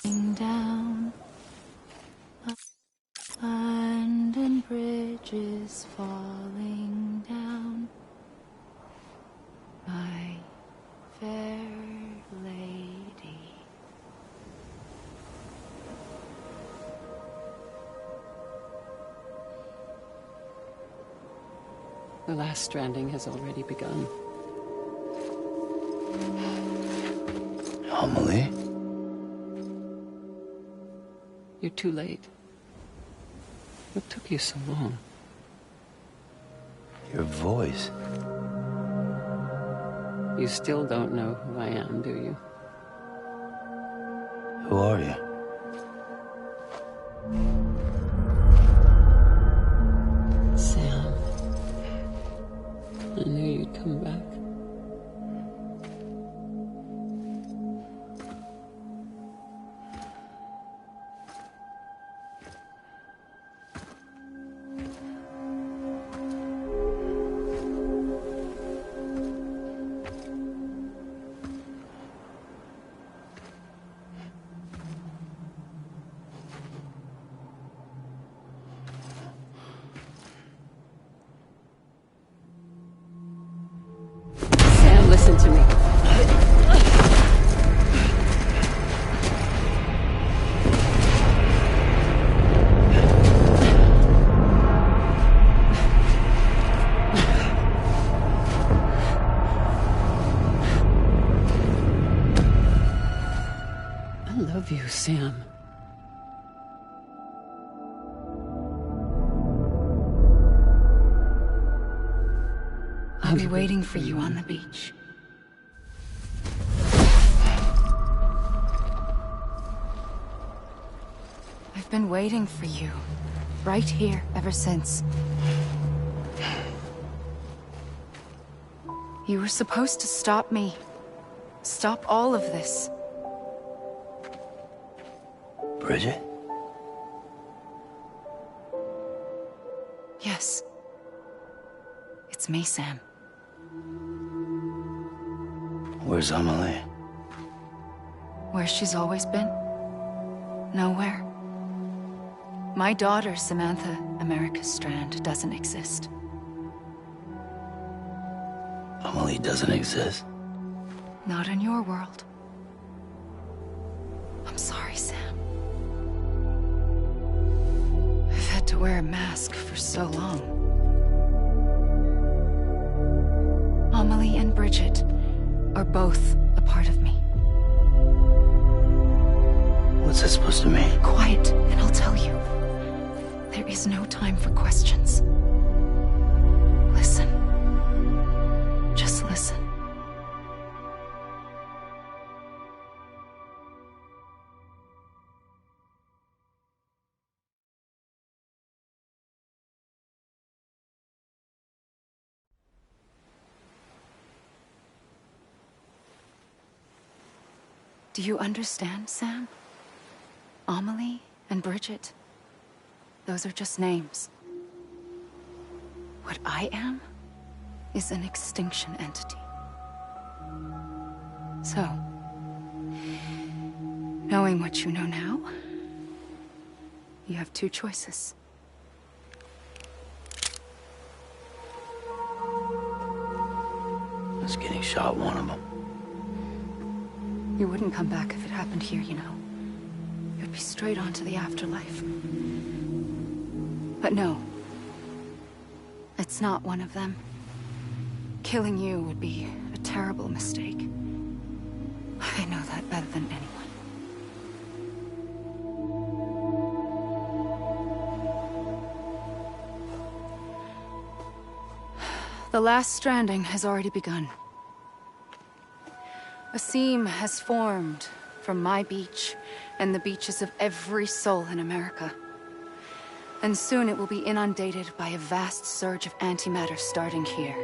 Down, London Bridge is falling down, my fair lady. The last stranding has already begun. Amelie? You're too late. What took you so long? Your voice. You still don't know who I am, do you? Who are you? Sam. I knew you'd come back. Listen to me. I love you, Sam. I'll be waiting for you on the beach. I've been waiting for you, right here, ever since. You were supposed to stop me. Stop all of this. Bridget? Yes. It's me, Sam. Where's Amelie? Where she's always been. Nowhere. My daughter, Samantha America Strand, doesn't exist. Amelie doesn't exist? Not in your world. I'm sorry, Sam. I've had to wear a mask for so long. Amelie and Bridget are both a part of me. What's that supposed to mean? Quiet, and I'll tell you. There is no time for questions. Listen. Just listen. Do you understand, Sam? Amelie and Bridget, those are just names. What I am is an extinction entity. So, knowing what you know now, you have two choices. Is getting shot one of them? You wouldn't come back if it happened here, you know. You'd be straight on to the afterlife. But no. It's not one of them. Killing you would be a terrible mistake. I know that better than anyone. The last stranding has already begun. A seam has formed from my beach and the beaches of every soul in America. And soon it will be inundated by a vast surge of antimatter starting here.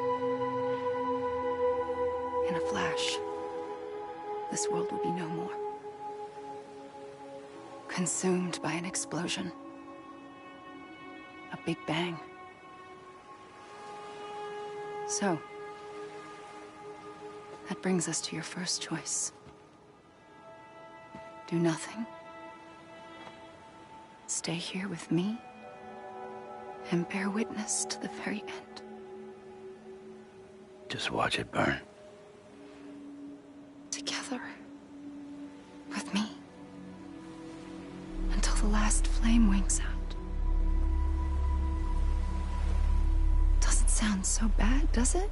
In a flash, this world will be no more. Consumed by an explosion. A big bang. So, that brings us to your first choice. Do nothing, stay here with me and bear witness to the very end. Just watch it burn. Together. With me. Until the last flame winks out. Doesn't sound so bad, does it?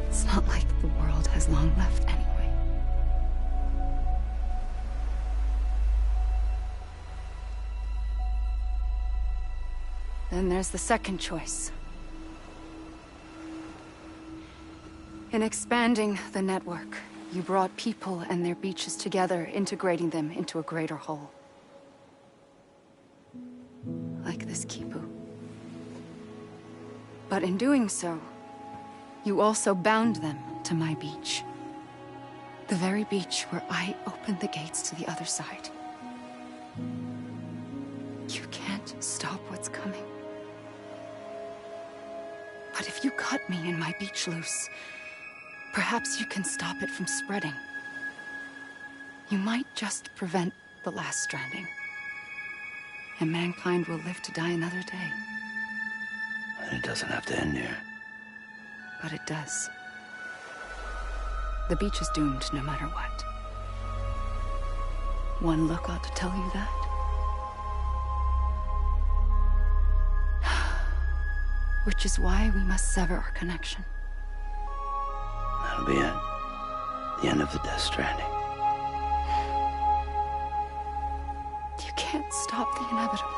It's not like the world has long left anyway. Then there's the second choice. In expanding the network, you brought people and their beaches together, integrating them into a greater whole. Like this Kipu. But in doing so, you also bound them to my beach. The very beach where I opened the gates to the other side. You can't stop what's coming. But if you cut me and my beach loose, perhaps you can stop it from spreading. You might just prevent the last stranding. And mankind will live to die another day. And it doesn't have to end here. But it does. The beach is doomed no matter what. One look ought to tell you that. Which is why we must sever our connection. That'll be it. The end of the Death Stranding. You can't stop the inevitable.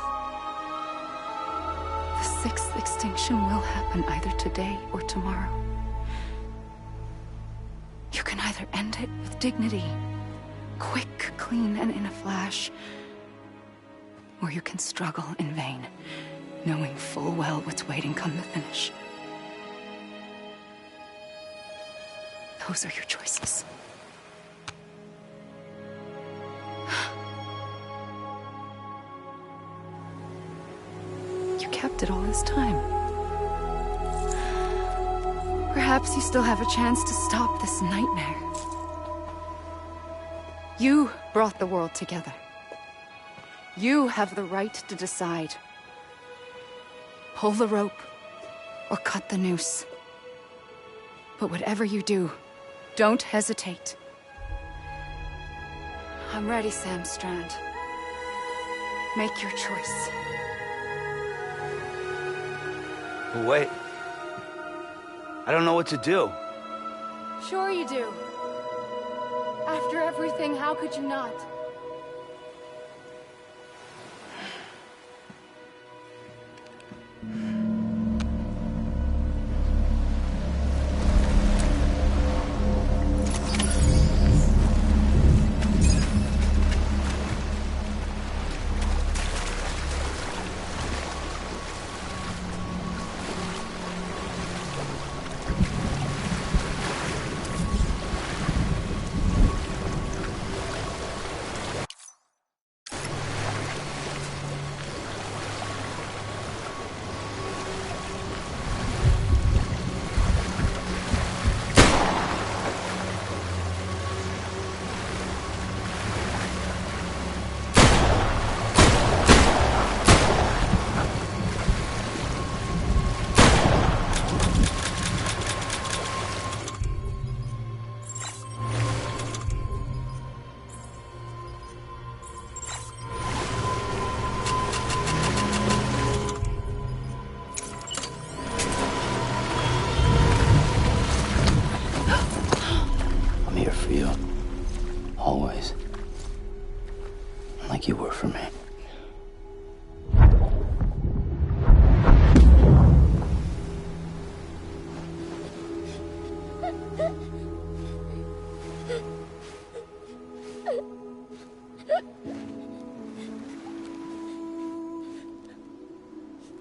The sixth extinction will happen either today or tomorrow. You can either end it with dignity, quick, clean, and in a flash, or you can struggle in vain, knowing full well what's waiting come the finish. Those are your choices. You kept it all this time. Perhaps you still have a chance to stop this nightmare. You brought the world together. You have the right to decide. Pull the rope, or cut the noose. But whatever you do, don't hesitate. I'm ready, Sam Strand. Make your choice. But wait. I don't know what to do. Sure you do. After everything, how could you not? Always. Like you were for me.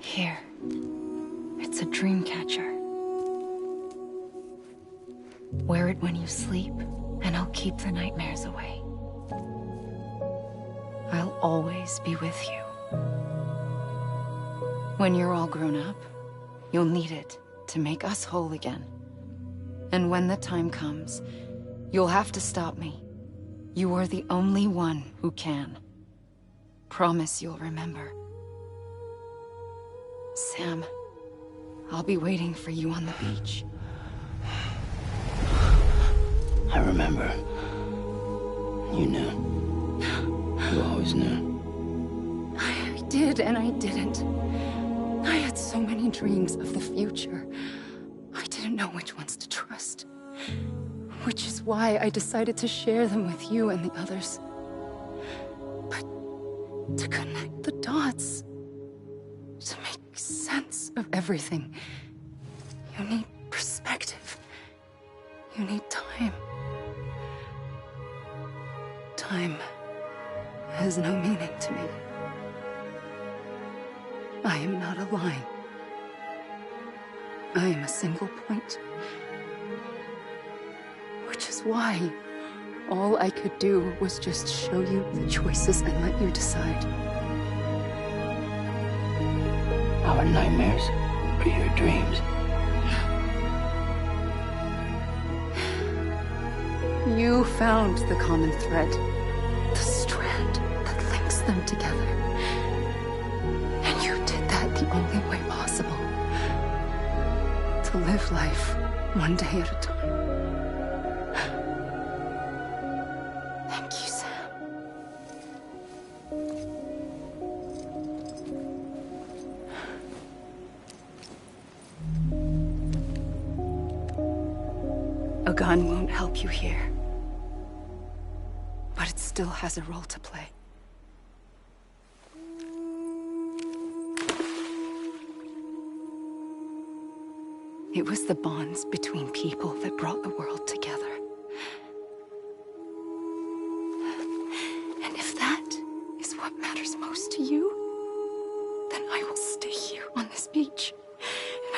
Here. It's a dream catcher. Wear it when you sleep, and I'll keep the nightmares away. I'll always be with you. When you're all grown up, you'll need it to make us whole again. And when the time comes, you'll have to stop me. You are the only one who can. promise you'll remember. Sam, I'll be waiting for you on the beach. I remember. You knew. You always knew. I did and I didn't. I had so many dreams of the future. I didn't know which ones to trust. Which is why I decided to share them with you and the others. But to connect the dots, to make sense of everything, you need perspective. You need time. Time has no meaning to me. I am not a line. I am a single point. Which is why all I could do was just show you the choices and let you decide. Our nightmares are your dreams. You found the common thread, the strand that links them together. And you did that the only way possible. To live life one day at a time. Thank you, Sam. A gun won't help you here. But it still has a role to play. It was the bonds between people that brought the world together. And if that is what matters most to you, then I will stay here on this beach.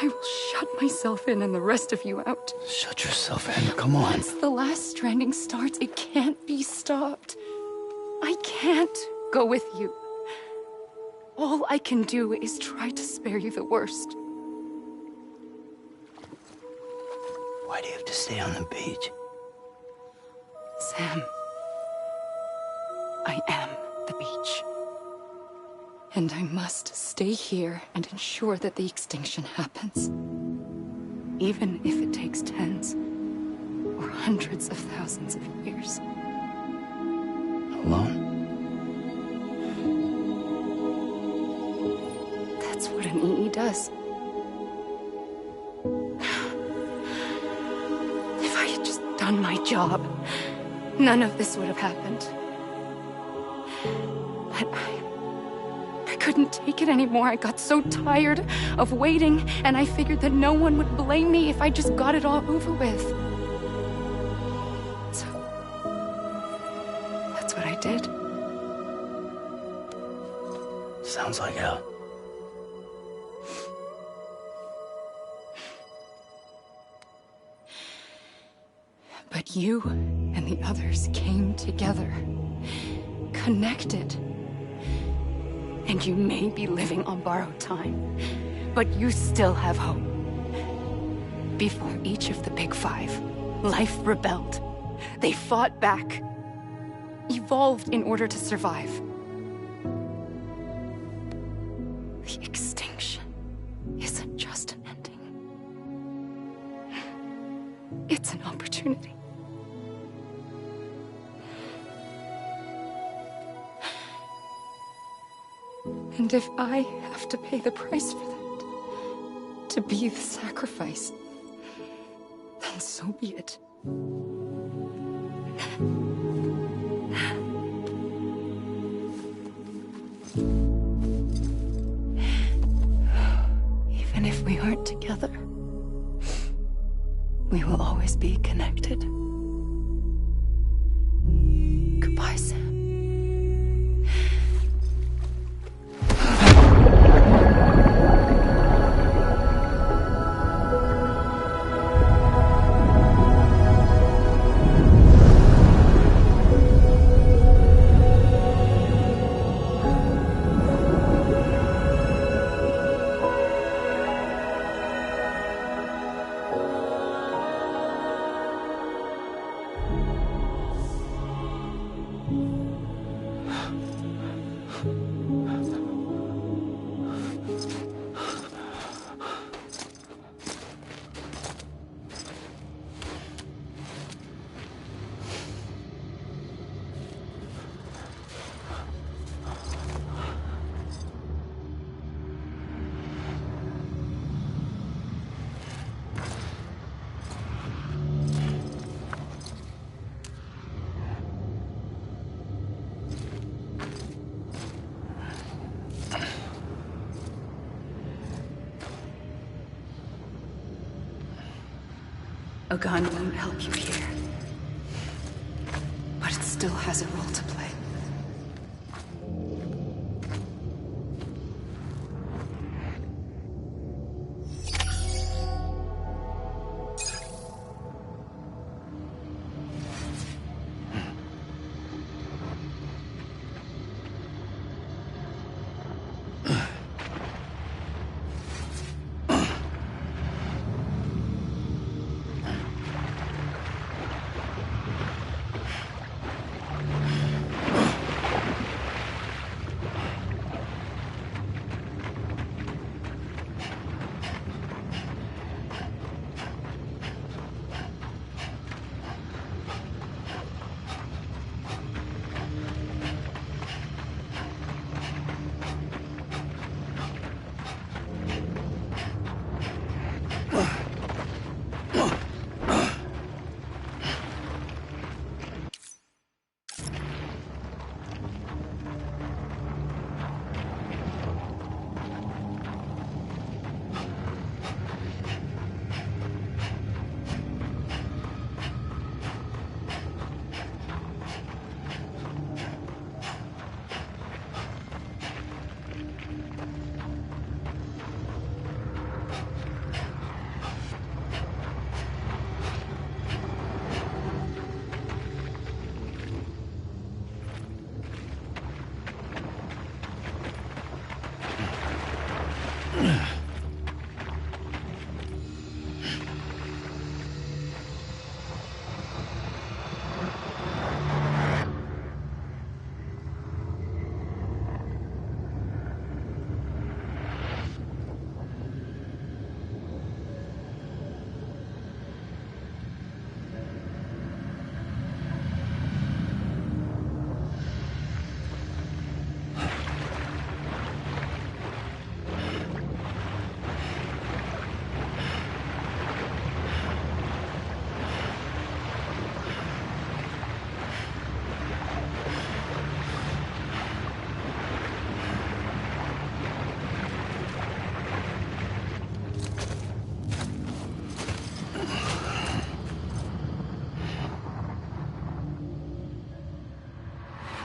And I will shut myself in and the rest of you out. Shut yourself in, come on. Once the last stranding starts, it can't be stopped. I can't go with you. All I can do is try to spare you the worst. Why do you have to stay on the beach? Sam, I am the beach. And I must stay here and ensure that the extinction happens. Even if it takes tens or hundreds of thousands of years. Alone? That's what an EE does. If I had just done my job, none of this would have happened. But I couldn't take it anymore. I got so tired of waiting, and I figured that no one would blame me if I just got it all over with. So, that's what I did. Sounds like hell. But you and the others came together, connected. And you may be living on borrowed time, but you still have hope. Before each of the Big Five, life rebelled. They fought back, evolved in order to survive. The extinction isn't just an ending. It's an opportunity. And if I have to pay the price for that, to be the sacrifice, then so be it. Even if we aren't together, we will always be connected. Goodbye, Sam. A gun won't help you here. But it still has a role to play.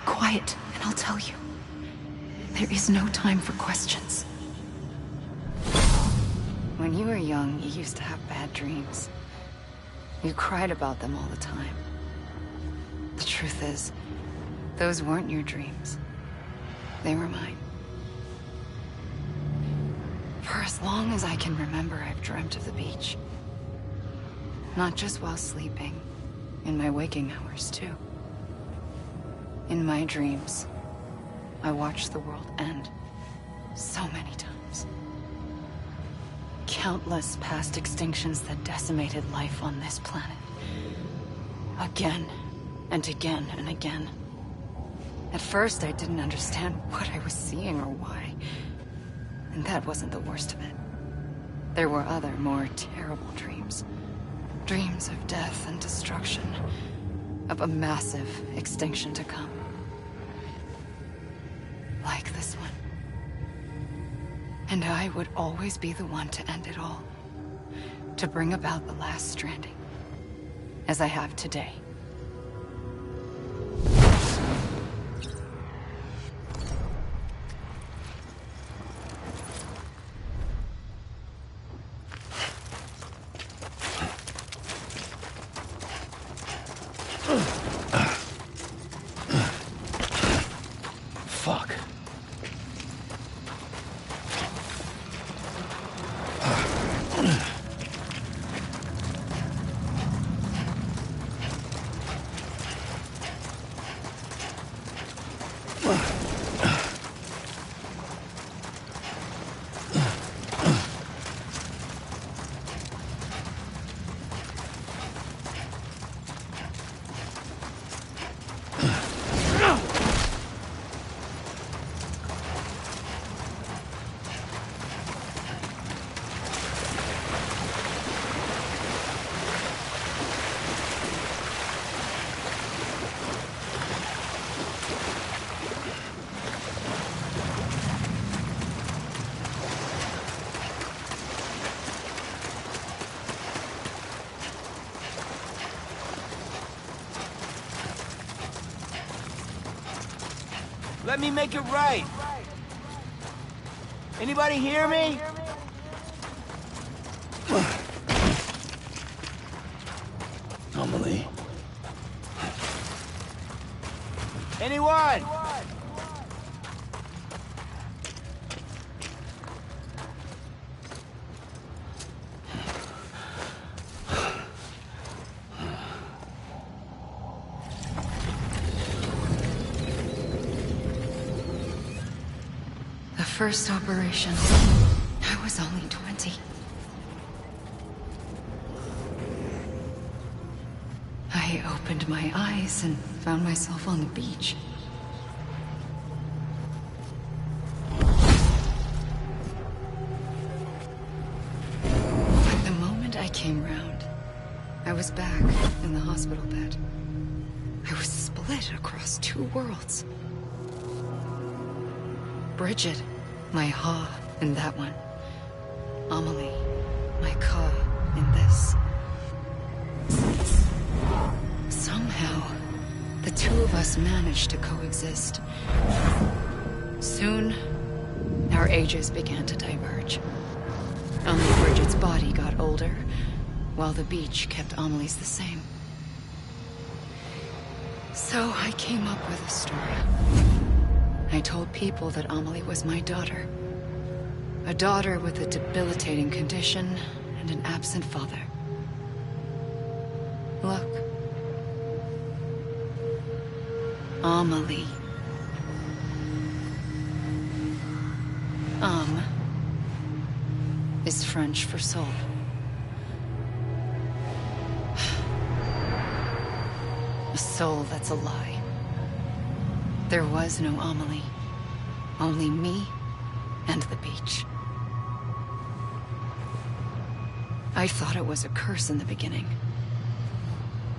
Quiet, and I'll tell you. There is no time for questions. When you were young, you used to have bad dreams. You cried about them all the time. The truth is, those weren't your dreams. They were mine. For as long as I can remember, I've dreamt of the beach. Not just while sleeping, in my waking hours, too. In my dreams, I watched the world end so many times. Countless past extinctions that decimated life on this planet. Again, and again, and again. At first, I didn't understand what I was seeing or why. And that wasn't the worst of it. There were other, more terrible dreams. Dreams of death and destruction. Of a massive extinction to come. Like this one. And I would always be the one to end it all. To bring about the last stranding. As I have today. Fuck. Let me make it right. Anybody hear me? Amelie? Anyone? The first operation, I was only 20. I opened my eyes and found myself on the beach. But the moment I came round, I was back in the hospital bed. I was split across two worlds. Bridget, my Ha in that one. Amelie, my Ka in this. Somehow, the two of us managed to coexist. Soon, our ages began to diverge. Only Bridget's body got older, while the beach kept Amelie's the same. So I came up with a story. I told people that Amelie was my daughter. A daughter with a debilitating condition and an absent father. Look. Amelie. Is French for soul. A soul that's a lie. There was no Amelie. Only me and the beach. I thought it was a curse in the beginning.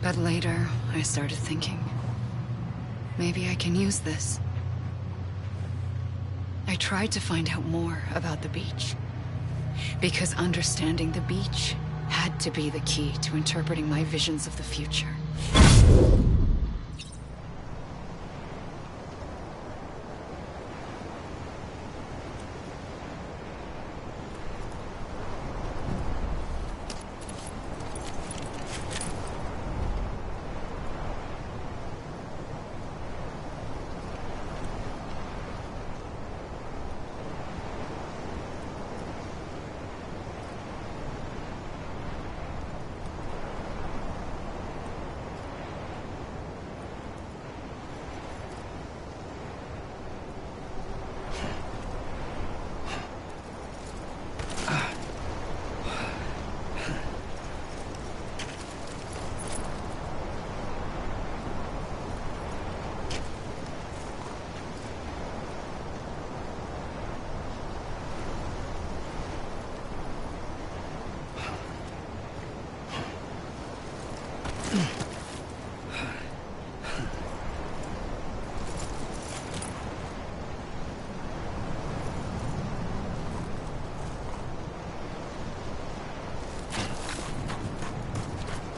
But later, I started thinking, maybe I can use this. I tried to find out more about the beach. Because understanding the beach had to be the key to interpreting my visions of the future.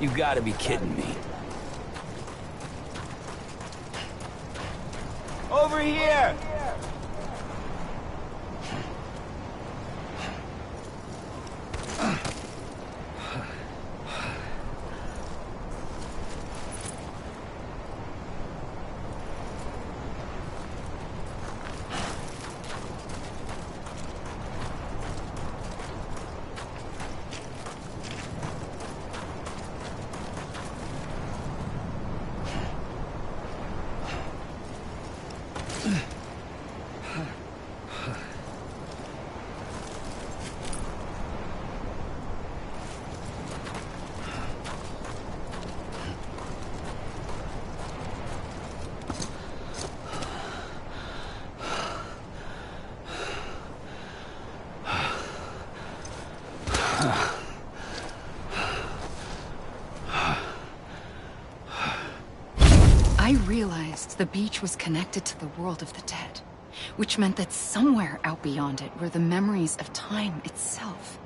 You gotta be kidding me. Over here! I realized the beach was connected to the world of the dead, which meant that somewhere out beyond it were the memories of time itself,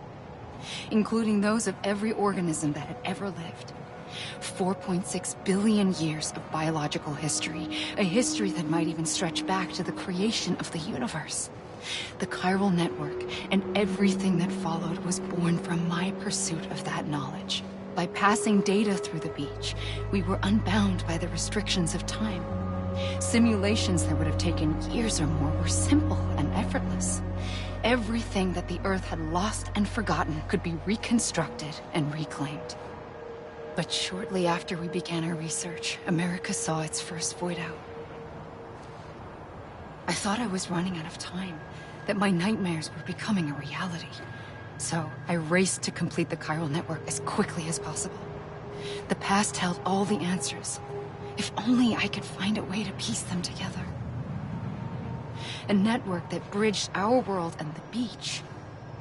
including those of every organism that had ever lived, 4.6 billion years of biological history, a history that might even stretch back to the creation of the universe. The chiral network and everything that followed was born from my pursuit of that knowledge. By passing data through the beach, we were unbound by the restrictions of time. Simulations that would have taken years or more were simple and effortless. Everything that the Earth had lost and forgotten could be reconstructed and reclaimed. But shortly after we began our research, America saw its first void out. I thought I was running out of time, that my nightmares were becoming a reality. So I raced to complete the chiral network as quickly as possible. The past held all the answers. If only I could find a way to piece them together. A network that bridged our world and the beach.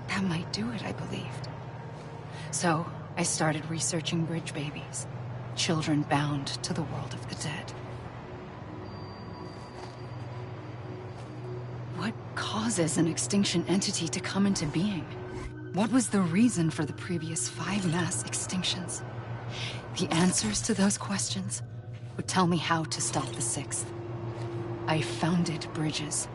That might do it, I believed. So I started researching bridge babies, children bound to the world of the dead. What causes an extinction entity to come into being? What was the reason for the previous 5 mass extinctions? The answers to those questions would tell me how to stop the 6th. I founded bridges,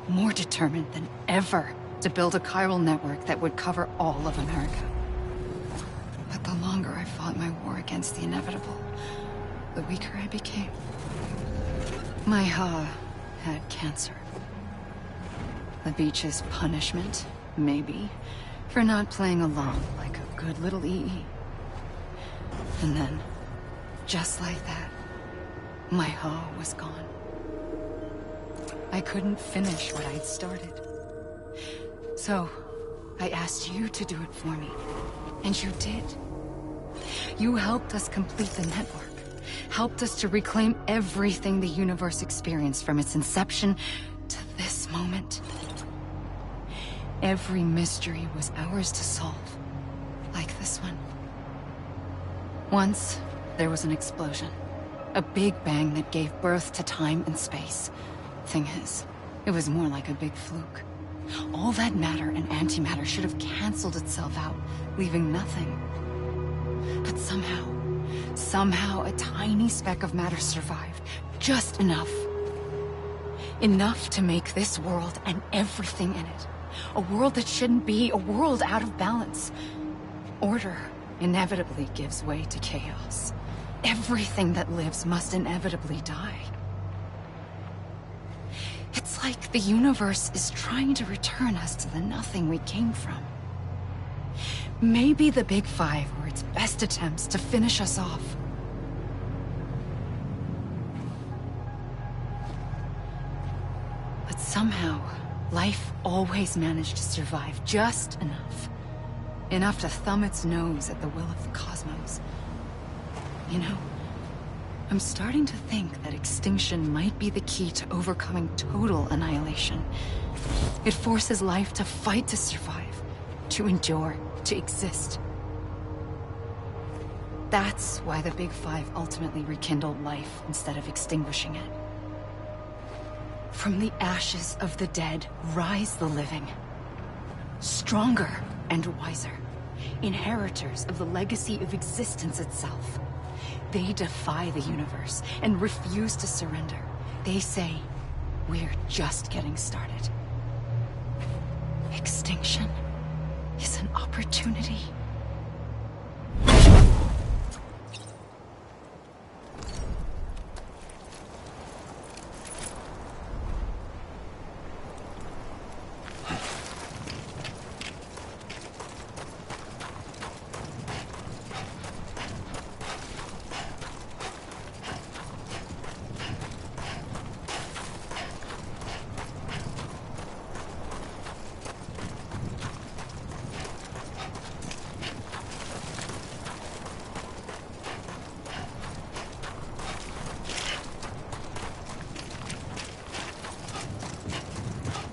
more determined than ever to build a chiral network that would cover all of America. But the longer I fought my war against the inevitable, the weaker I became. My Ha had cancer. The beach's punishment, maybe, for not playing along like a good little EE. And then, just like that, my Ha was gone. I couldn't finish what I'd started. So, I asked you to do it for me. And you did. You helped us complete the network. Helped us to reclaim everything the universe experienced from its inception to this moment. Every mystery was ours to solve. Like this one. Once, there was an explosion. A big bang that gave birth to time and space. Thing is, it was more like a big fluke. All that matter and antimatter should have canceled itself out, leaving nothing. But somehow a tiny speck of matter survived. Just enough. Enough to make this world and everything in it. A world that shouldn't be, a world out of balance. Order inevitably gives way to chaos. Everything that lives must inevitably die. It's like the universe is trying to return us to the nothing we came from. Maybe the Big Five were its best attempts to finish us off. But somehow, life always managed to survive just enough. Enough to thumb its nose at the will of the cosmos. You know, I'm starting to think that extinction might be the key to overcoming total annihilation. It forces life to fight to survive, to endure, to exist. That's why the Big Five ultimately rekindled life instead of extinguishing it. From the ashes of the dead rise the living. Stronger and wiser. Inheritors of the legacy of existence itself. They defy the universe and refuse to surrender. They say, we're just getting started. Extinction is an opportunity.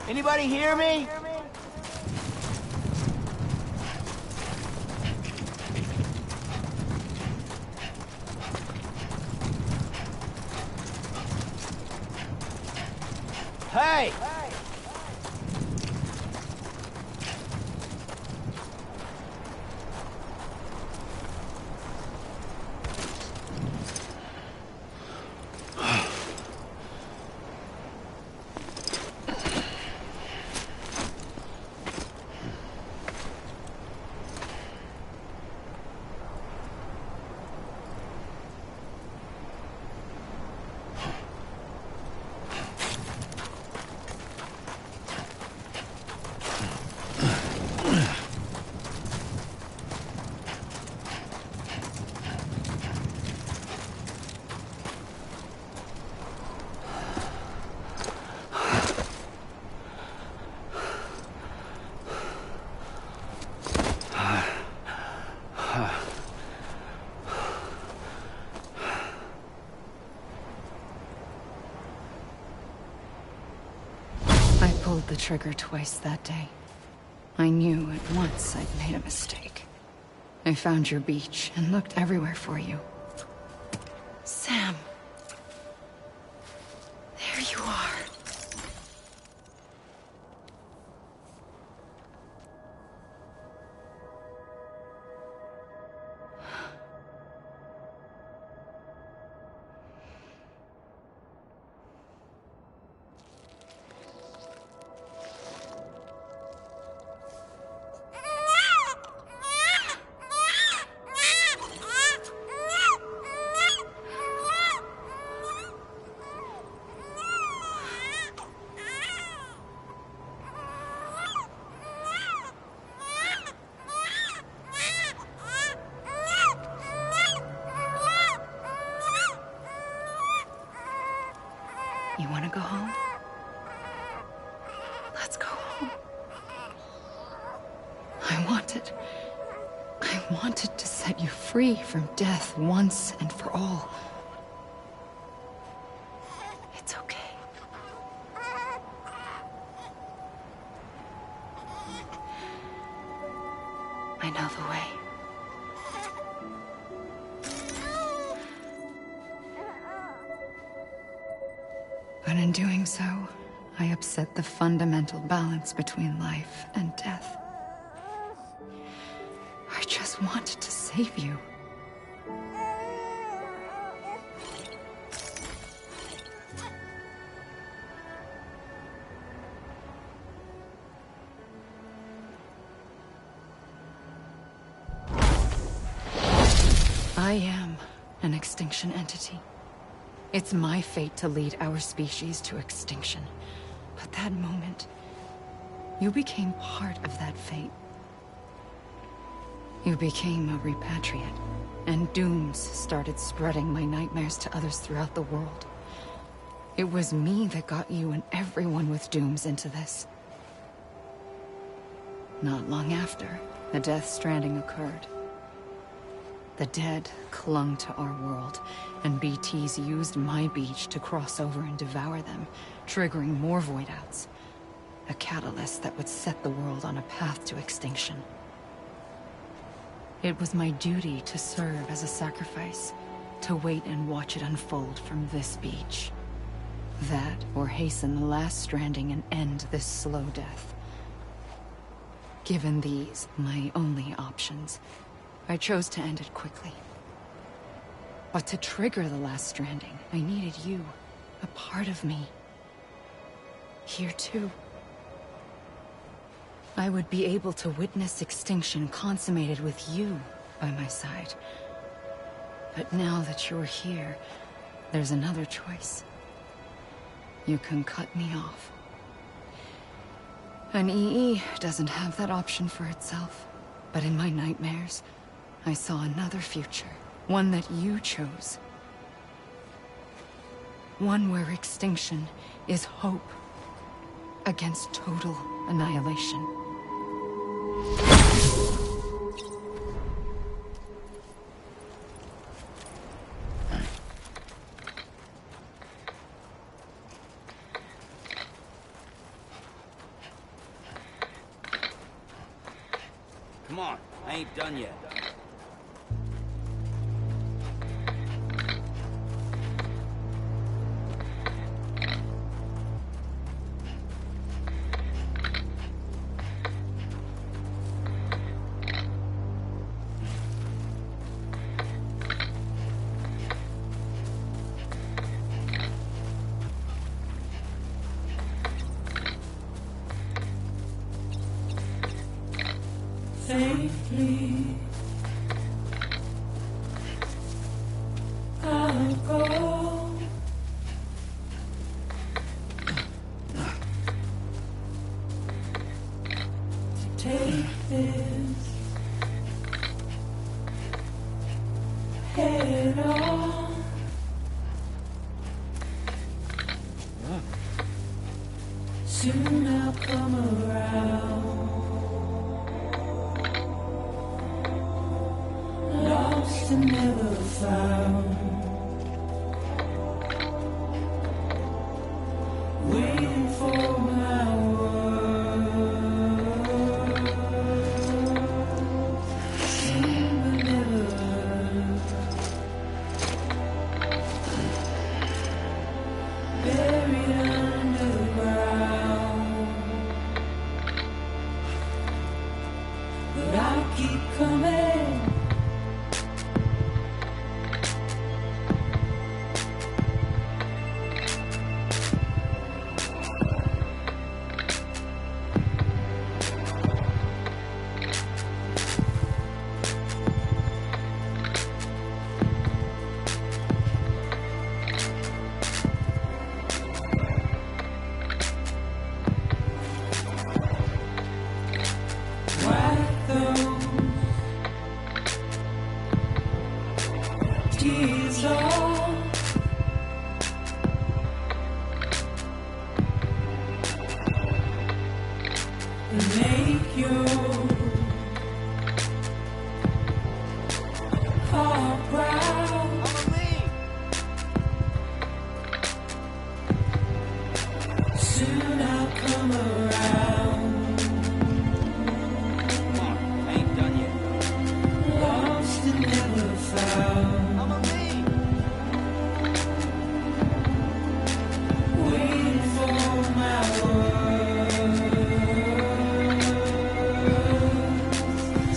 Anybody hear me? Hey! I pulled the trigger twice that day. I knew at once I'd made a mistake. I found your beach and looked everywhere for you. Sam. There you are. You want to go home? Let's go home. I wanted to set you free from death once and for all. It's okay. I know the way. But in doing so, I upset the fundamental balance between life and death. I just wanted to save you. I am an extinction entity. It's my fate to lead our species to extinction. But that moment, you became part of that fate. You became a repatriate, and dooms started spreading my nightmares to others throughout the world. It was me that got you and everyone with dooms into this. Not long after, the Death Stranding occurred. The dead clung to our world, and BTs used my beach to cross over and devour them, triggering more void-outs. A catalyst that would set the world on a path to extinction. It was my duty to serve as a sacrifice, to wait and watch it unfold from this beach. That, or hasten the last stranding and end this slow death. Given these, my only options, I chose to end it quickly. But to trigger the last stranding, I needed you, a part of me. Here too. I would be able to witness extinction consummated with you by my side. But now that you're here, there's another choice. You can cut me off. An EE doesn't have that option for itself. But in my nightmares, I saw another future. One that you chose. One where extinction is hope against total annihilation. Come on, I ain't done yet. Safely, I'll go. To take this head on. Soon I'll come around. Lost and never found. Waiting for my and make your heart proud. Soon I'll come around. Come on, I ain't done yet. Lost and never found. Waiting for my words,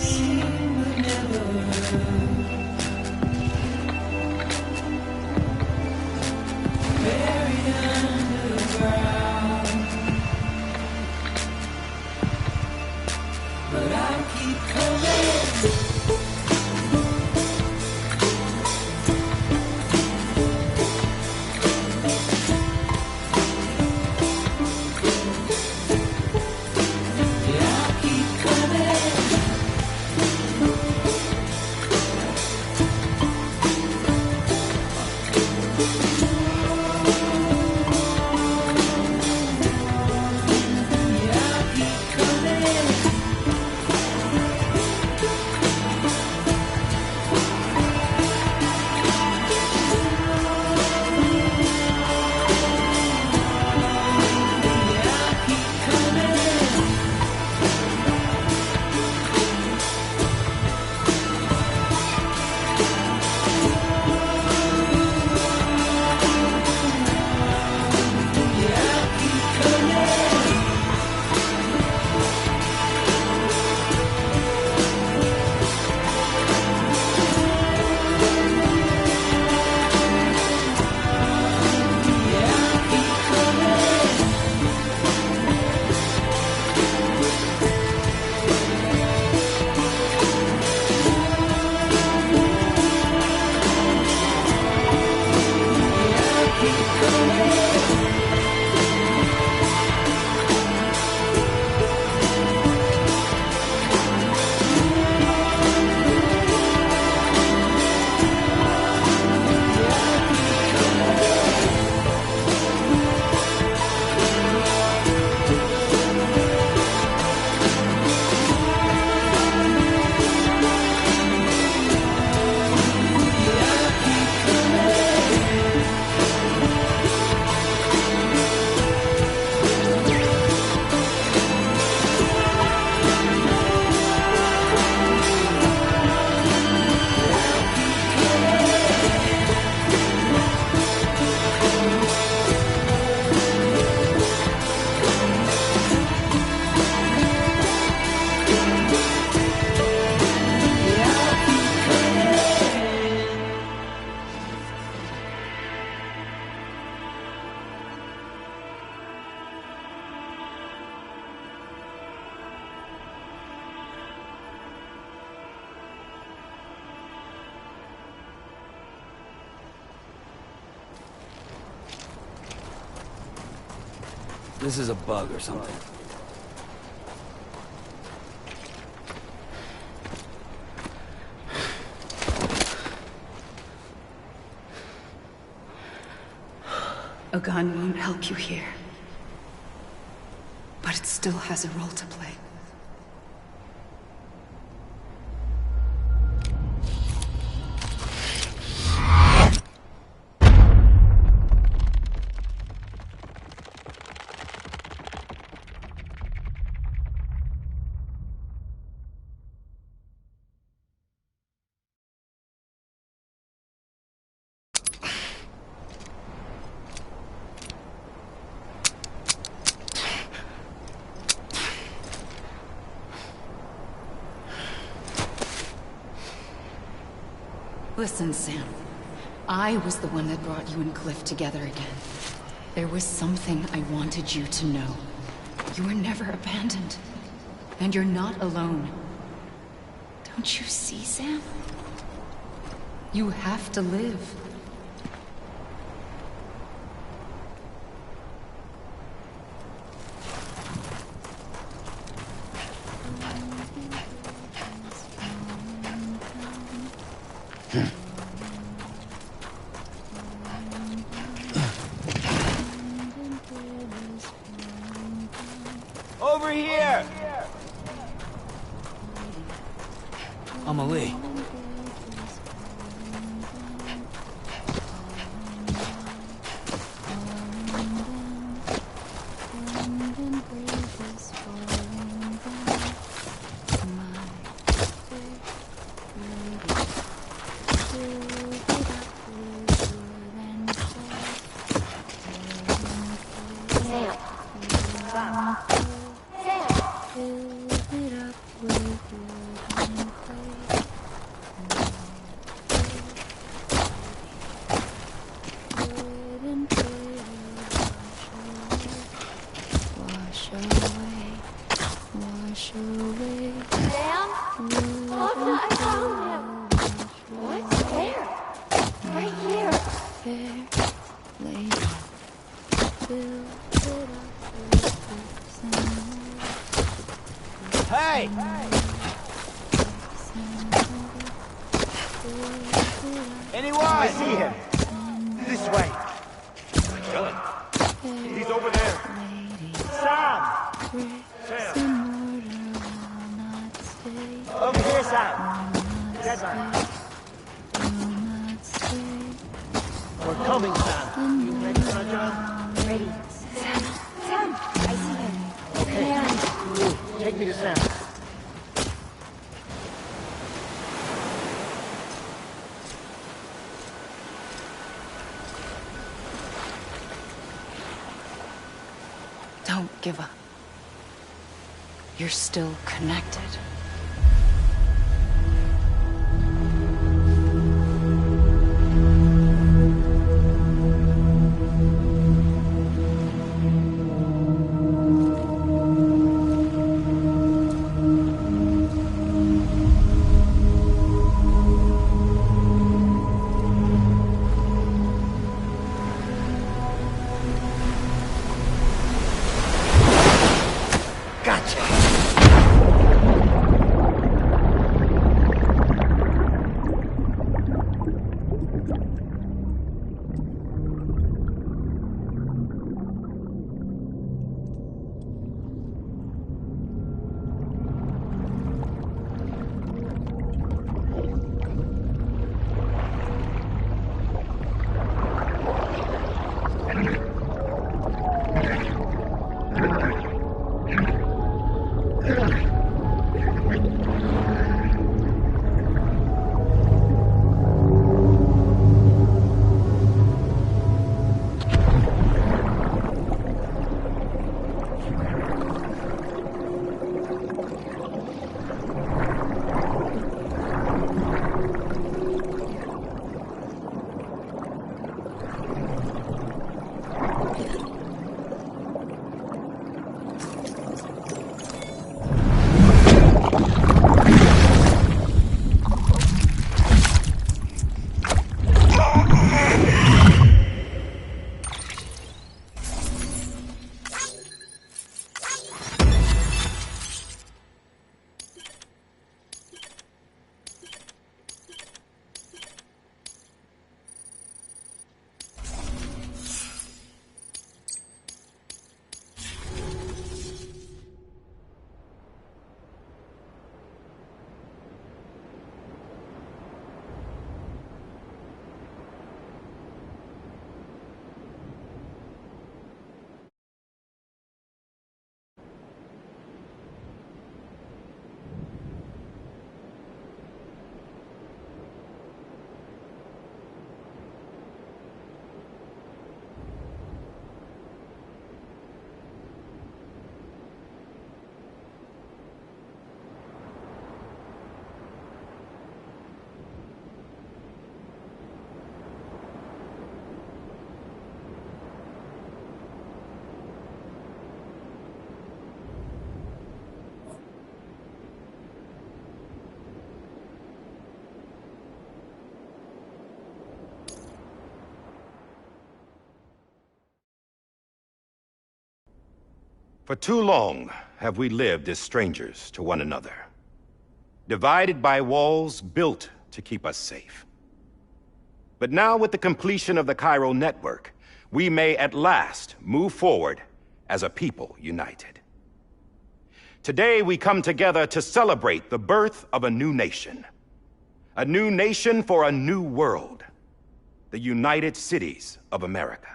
seen but never heard. Buried underground, but I'll keep coming. This is a bug or something. A gun won't help you here. But it still has a role to play. Listen, Sam. I was the one that brought you and Cliff together again. There was something I wanted you to know. You were never abandoned. And you're not alone. Don't you see, Sam? You have to live. Over here! Amelie. Hey! Anyone? I see him. This way. He's over there. Sam! Over here, Sam. Deadline. We're coming, Sam. You ready for our job? Ready. Sam, I see him. Okay. Take me to Sam. Don't give up. You're still connected. For too long have we lived as strangers to one another, divided by walls built to keep us safe. But now, with the completion of the Cairo network, we may at last move forward as a people united. Today we come together to celebrate the birth of a new nation. A new nation for a new world. The United Cities of America.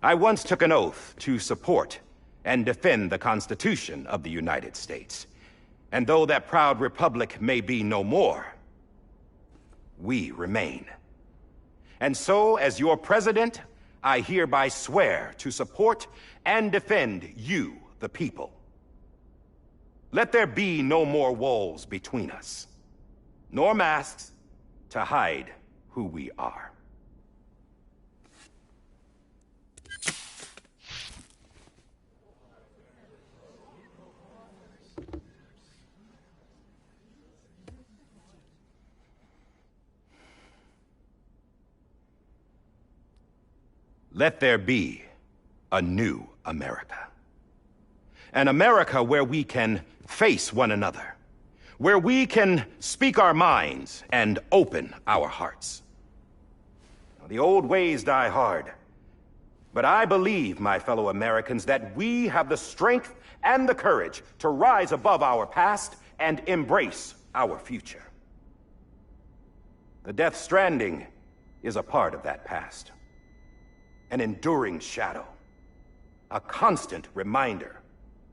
I once took an oath to support and defend the Constitution of the United States. And though that proud republic may be no more, we remain. And so, as your president, I hereby swear to support and defend you, the people. Let there be no more walls between us, nor masks to hide who we are. Let there be a new America. An America where we can face one another, where we can speak our minds and open our hearts. The old ways die hard, but I believe, my fellow Americans, that we have the strength and the courage to rise above our past and embrace our future. The Death Stranding is a part of that past. An enduring shadow, a constant reminder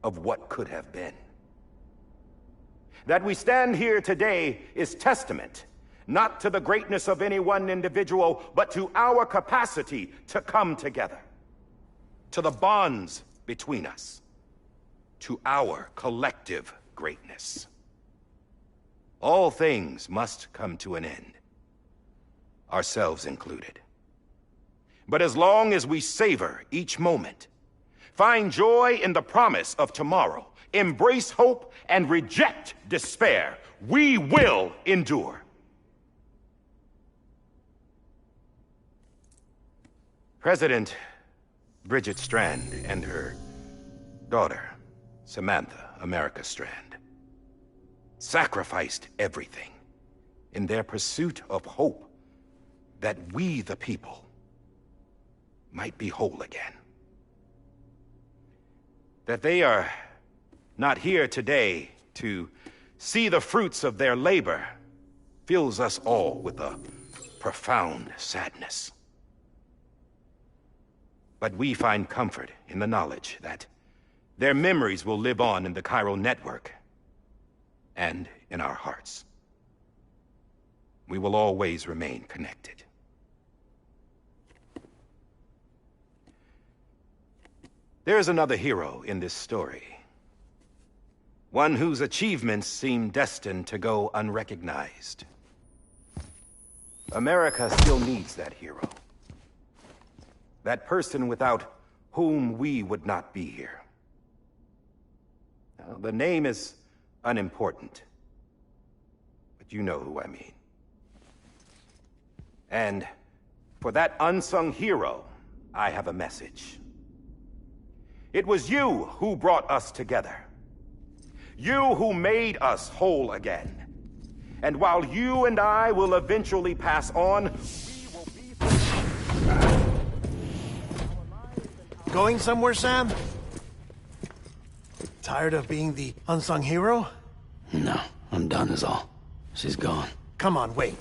of what could have been. That we stand here today is testament, not to the greatness of any one individual, but to our capacity to come together, to the bonds between us, to our collective greatness. All things must come to an end, ourselves included. But as long as we savor each moment, find joy in the promise of tomorrow, embrace hope, and reject despair, we will endure. President Bridget Strand and her daughter, Samantha America Strand, sacrificed everything in their pursuit of hope that we, the people, might be whole again. That they are not here today to see the fruits of their labor fills us all with a profound sadness. But we find comfort in the knowledge that their memories will live on in the chiral network and in our hearts. We will always remain connected. There is another hero in this story. One whose achievements seem destined to go unrecognized. America still needs that hero. That person without whom we would not be here. Now, the name is unimportant, but you know who I mean. And for that unsung hero, I have a message. It was you who brought us together. You who made us whole again. And while you and I will eventually pass on, we will be... Going somewhere, Sam? Tired of being the unsung hero? No, I'm done is all. She's gone. Come on, wait.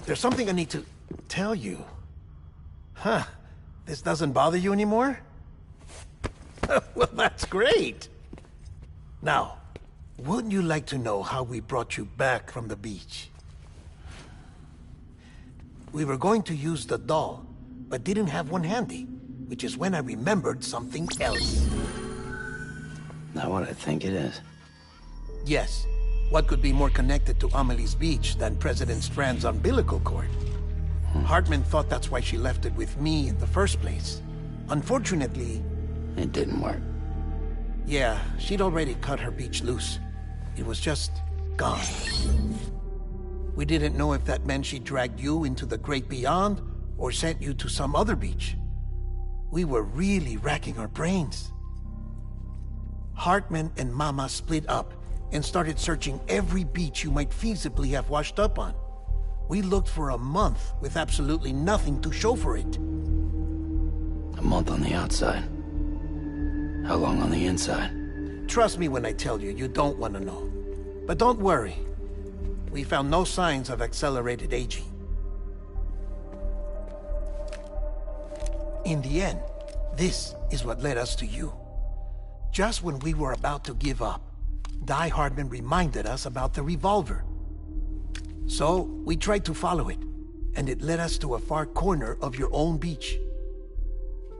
There's something I need to tell you. Huh. This doesn't bother you anymore? Well, that's great. Now, wouldn't you like to know how we brought you back from the beach? We were going to use the doll, but didn't have one handy, which is when I remembered something else. Not what I think it is. Yes. What could be more connected to Amelie's beach than President Strand's umbilical cord? Hartman thought that's why she left it with me in the first place. Unfortunately... It didn't work. Yeah, she'd already cut her beach loose. It was just gone. We didn't know if that meant she dragged you into the great beyond or sent you to some other beach. We were really racking our brains. Hartman and Mama split up and started searching every beach you might feasibly have washed up on. We looked for a month with absolutely nothing to show for it. A month on the outside. How long on the inside? Trust me when I tell you, you don't want to know. But don't worry. We found no signs of accelerated aging. In the end, this is what led us to you. Just when we were about to give up, Die Hardman reminded us about the revolver. So, we tried to follow it, and it led us to a far corner of your own beach.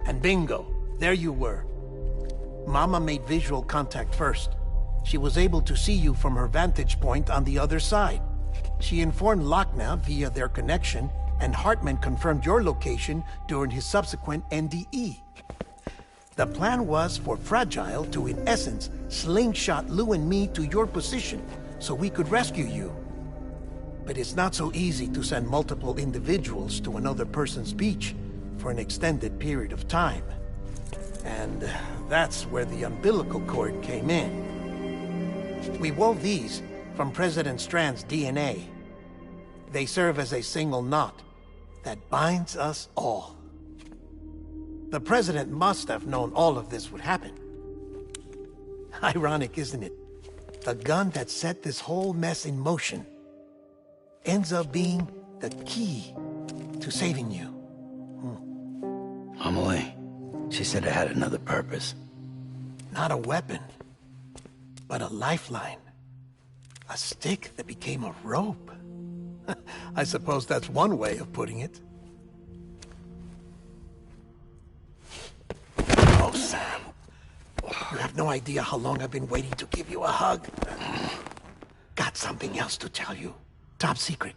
And bingo, there you were. Mama made visual contact first. She was able to see you from her vantage point on the other side. She informed Lochna via their connection, and Hartman confirmed your location during his subsequent NDE. The plan was for Fragile to, in essence, slingshot Lou and me to your position so we could rescue you. But it's not so easy to send multiple individuals to another person's beach for an extended period of time. And that's where the umbilical cord came in. We wove these from President Strand's DNA. They serve as a single knot that binds us all. The President must have known all of this would happen. Ironic, isn't it? The gun that set this whole mess in motion ends up being the key to saving you. Amelie, she said it had another purpose. Not a weapon, but a lifeline. A stick that became a rope. I suppose that's one way of putting it. Oh, Sam. You have no idea how long I've been waiting to give you a hug. Got something else to tell you. Top secret.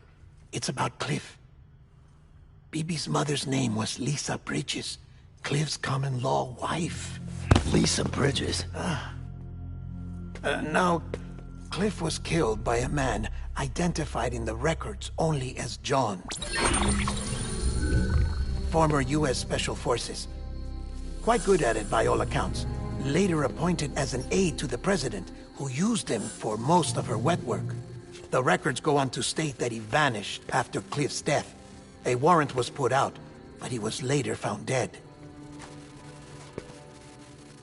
It's about Cliff. Bibi's mother's name was Lisa Bridges, Cliff's common-law wife. Lisa Bridges? Now, Cliff was killed by a man identified in the records only as John. Former U.S. Special Forces. Quite good at it by all accounts. Later appointed as an aide to the president, who used him for most of her wet work. The records go on to state that he vanished after Cliff's death. A warrant was put out, but he was later found dead.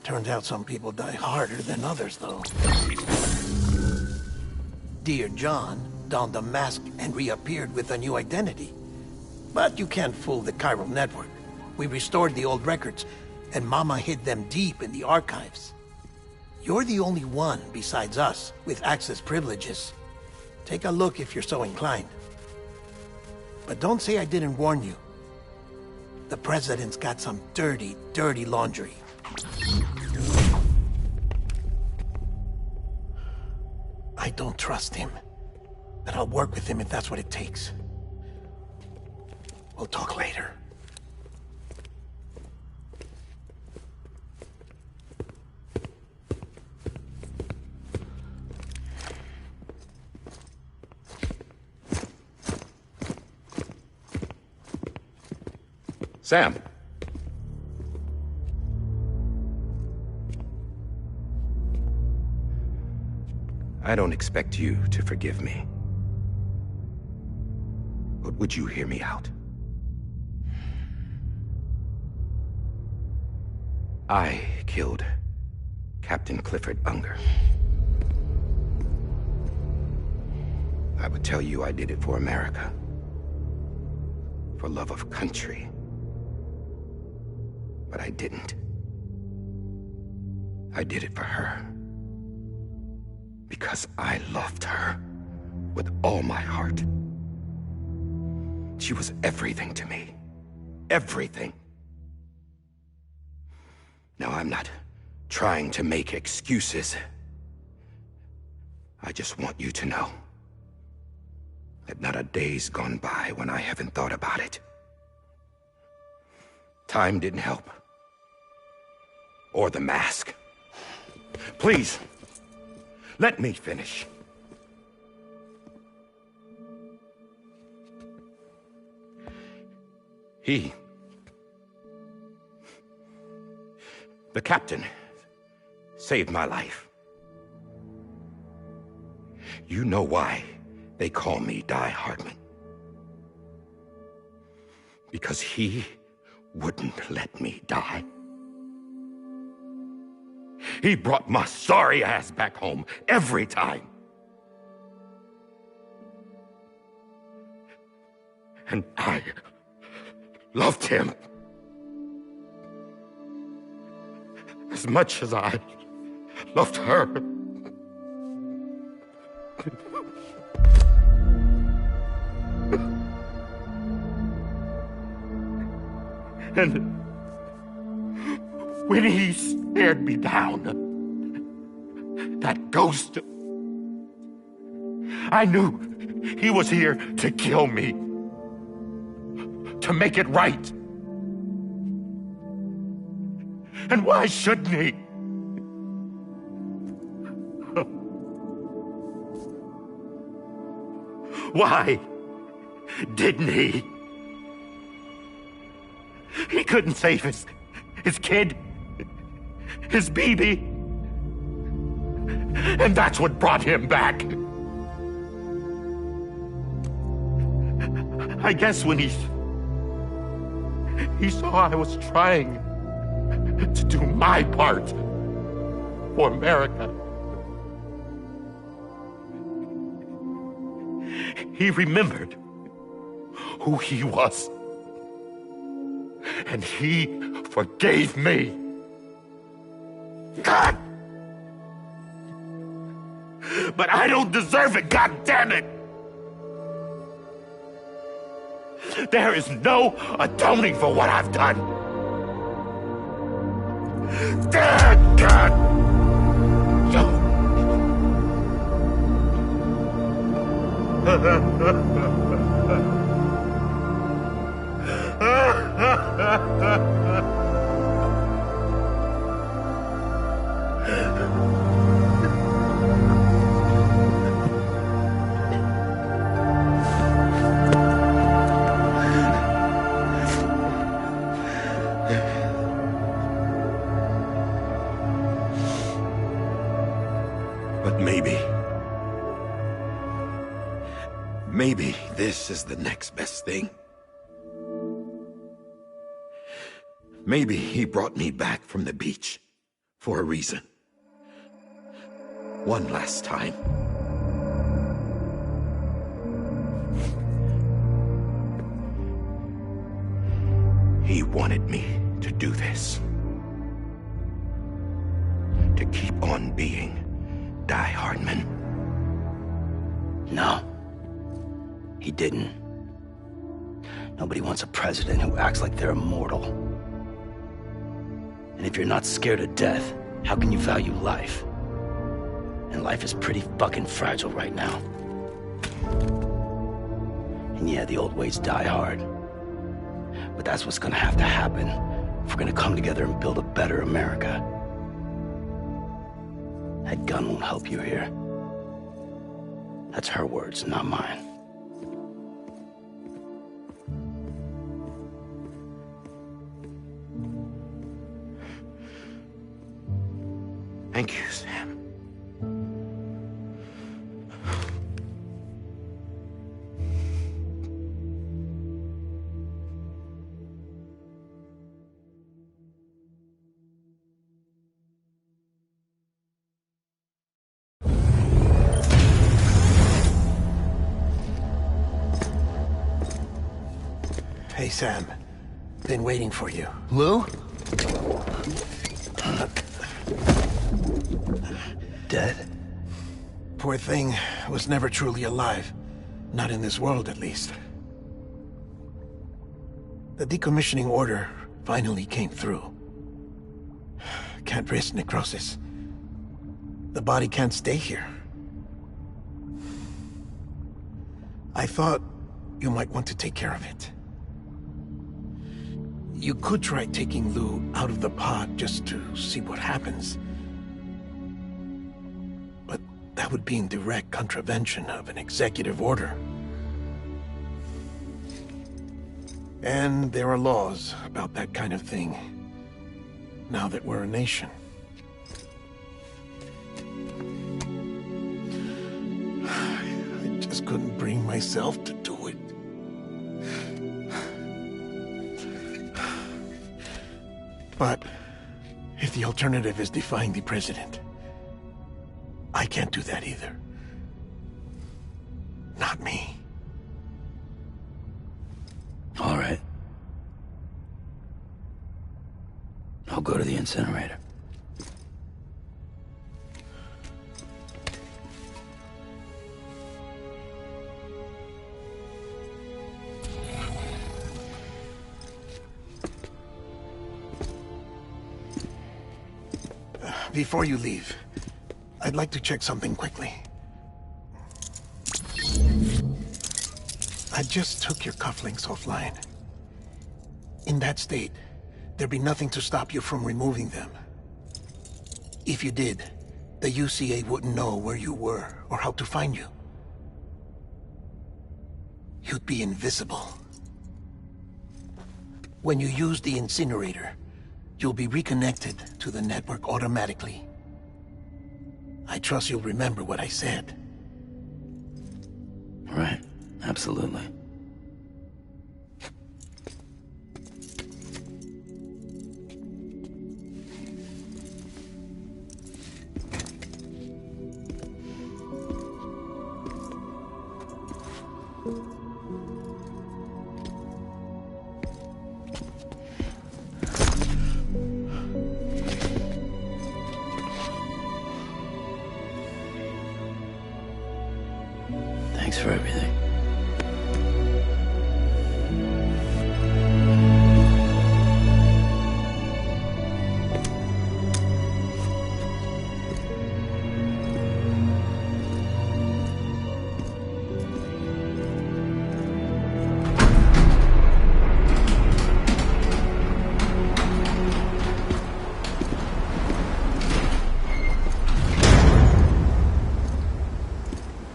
Turns out some people die harder than others, though. Dear John donned a mask and reappeared with a new identity. But you can't fool the chiral network. We restored the old records, and Mama hid them deep in the archives. You're the only one, besides us, with access privileges. Take a look if you're so inclined. But don't say I didn't warn you. The President's got some dirty, dirty laundry. I don't trust him, but I'll work with him if that's what it takes. We'll talk later. Sam. I don't expect you to forgive me. But would you hear me out? I killed Captain Clifford Unger. I would tell you I did it for America. For love of country. But I didn't. I did it for her. Because I loved her with all my heart. She was everything to me. Everything. Now, I'm not trying to make excuses. I just want you to know that not a day's gone by when I haven't thought about it. Time didn't help. Or the mask. Please, let me finish. The captain, saved my life. You know why they call me Die Hardman. Because he wouldn't let me die. He brought my sorry ass back home every time. And I loved him as much as I loved her. And when he stared me down, that ghost, I knew he was here to kill me, to make it right. And why shouldn't he? Why didn't he? He couldn't save his kid, his baby. And that's what brought him back. I guess when he saw I was trying to do my part for America, he remembered who he was. And he forgave me. God! But I don't deserve it, God damn it! There is no atoning for what I've done. God! But maybe this is the next best thing. Maybe he brought me back from the beach for a reason. One last time. He wanted me to do this. To keep on being Die Hardman. No. He didn't. Nobody wants a president who acts like they're immortal. And if you're not scared of death, how can you value life? And life is pretty fucking fragile right now. And yeah, the old ways die hard. But that's what's gonna have to happen if we're gonna come together and build a better America. That gun won't help you here. That's her words, not mine. Thank you, Sam. Hey, Sam. Been waiting for you. Lou? Dead? Poor thing was never truly alive. Not in this world, at least. The decommissioning order finally came through. Can't risk necrosis. The body can't stay here. I thought you might want to take care of it. You could try taking Lou out of the pod just to see what happens. But that would be in direct contravention of an executive order. And there are laws about that kind of thing, now that we're a nation. I just couldn't bring myself to do it. But if The alternative is defying the president. I can't do that either. Not me. All right. I'll go to the incinerator. Before you leave, I'd like to check something quickly. I just took your cufflinks offline. In that state, there'd be nothing to stop you from removing them. If you did, the UCA wouldn't know where you were or how to find you. You'd be invisible. When you use the incinerator, you'll be reconnected to the network automatically. I trust you'll remember what I said. Right. Absolutely. Thanks for everything.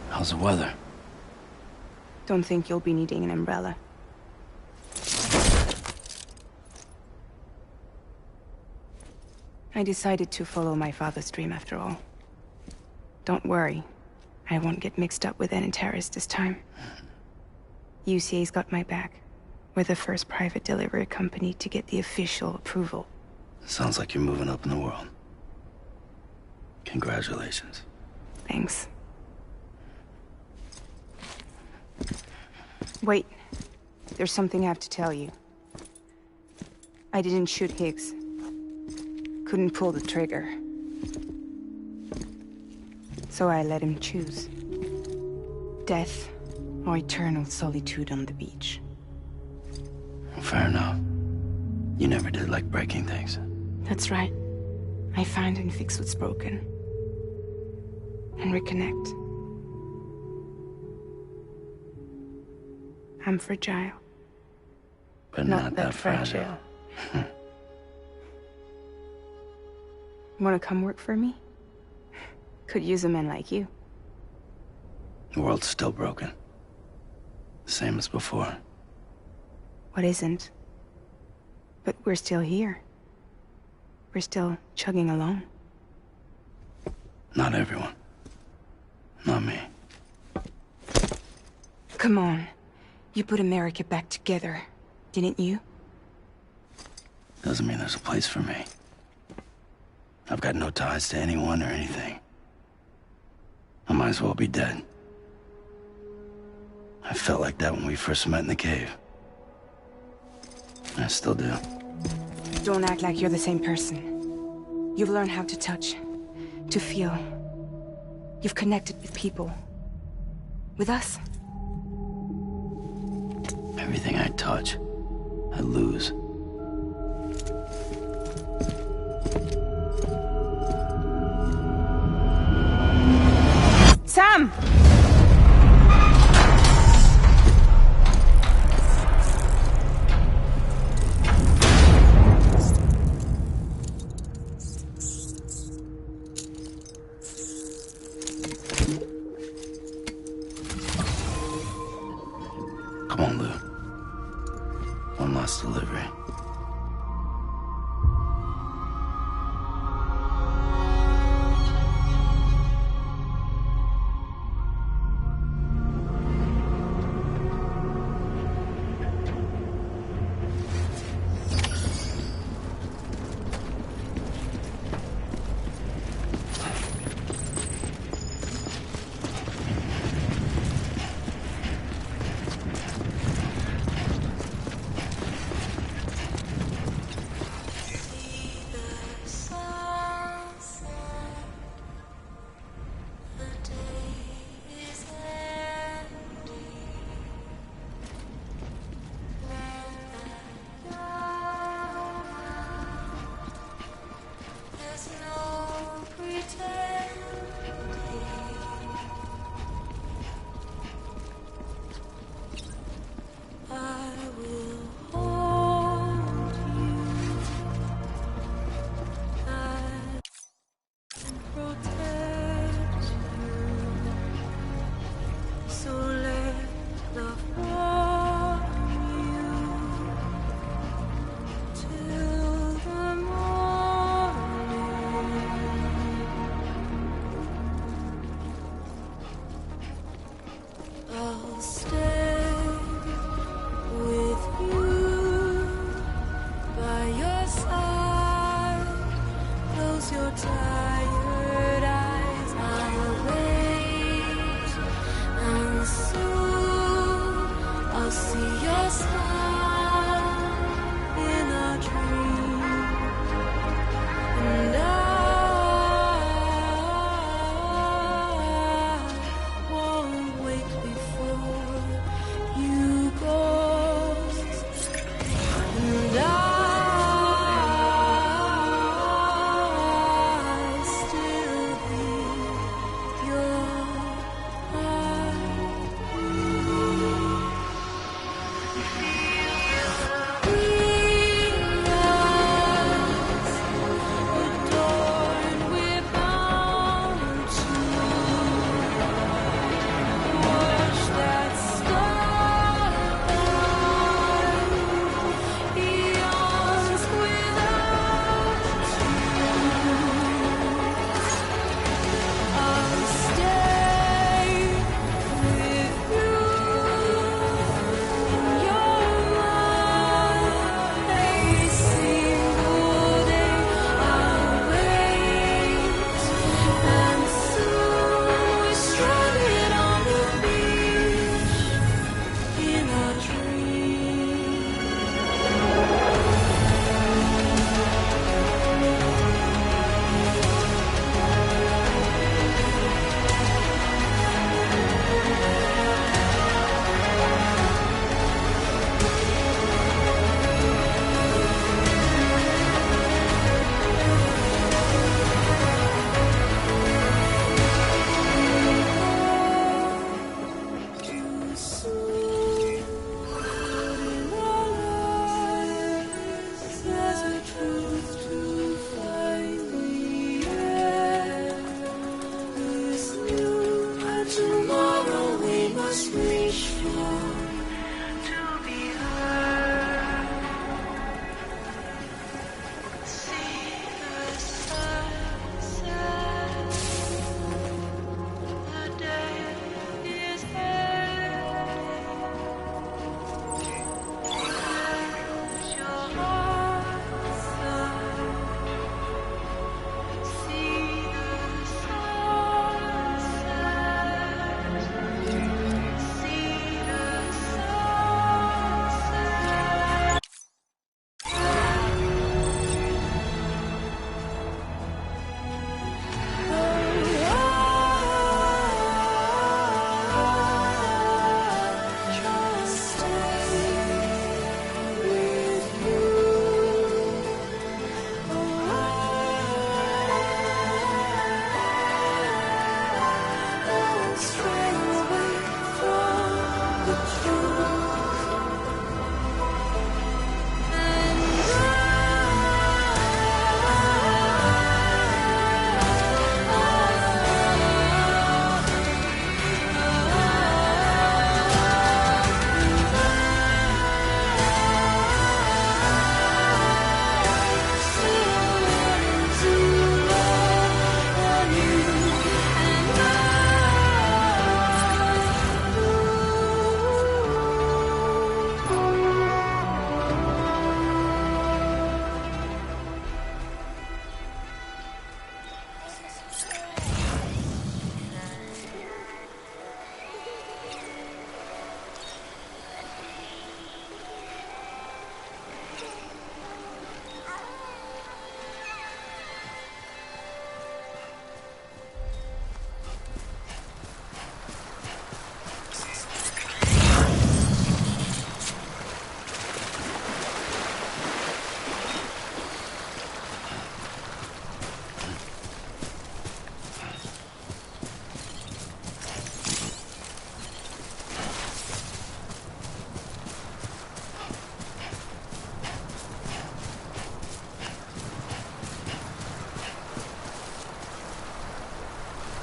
How's the weather? Don't think you'll be needing an umbrella. I decided to follow my father's dream after all. Don't worry. I won't get mixed up with any terrorists this time. UCA's got my back. We're the first private delivery company to get the official approval. Sounds like you're moving up in the world. Congratulations. Thanks. Wait. There's something I have to tell you. I didn't shoot Higgs. Couldn't pull the trigger. So I let him choose. Death or eternal solitude on the beach. Fair enough. You never did like breaking things. That's right. I find and fix what's broken. And reconnect. I'm fragile. But not that fragile. Wanna come work for me? Could use a man like you. The world's still broken. Same as before. What isn't? But we're still here. We're still chugging along. Not everyone. Not me. Come on. You put America back together, didn't you? Doesn't mean there's a place for me. I've got no ties to anyone or anything. I might as well be dead. I felt like that when we first met in the cave. I still do. Don't act like you're the same person. You've learned how to touch, to feel. You've connected with people. With us. Everything I touch, I lose. Sam! Come on, Lou. One last delivery.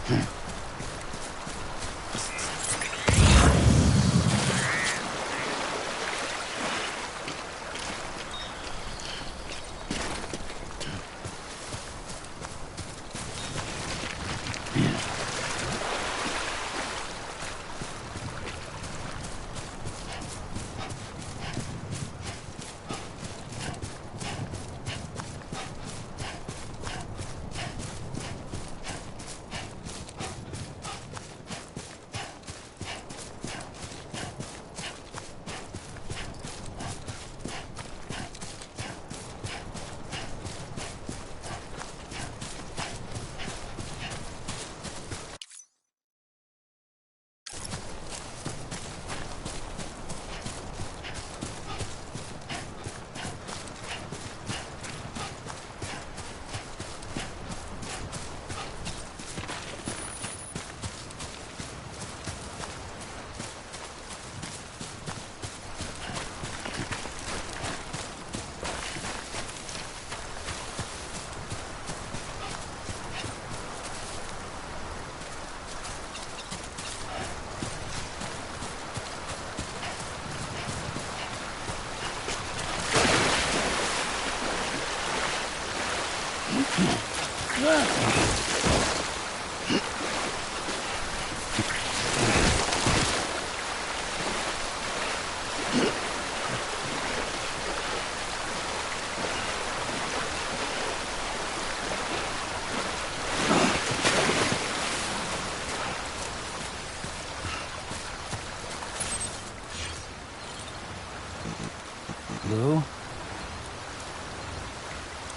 Lou?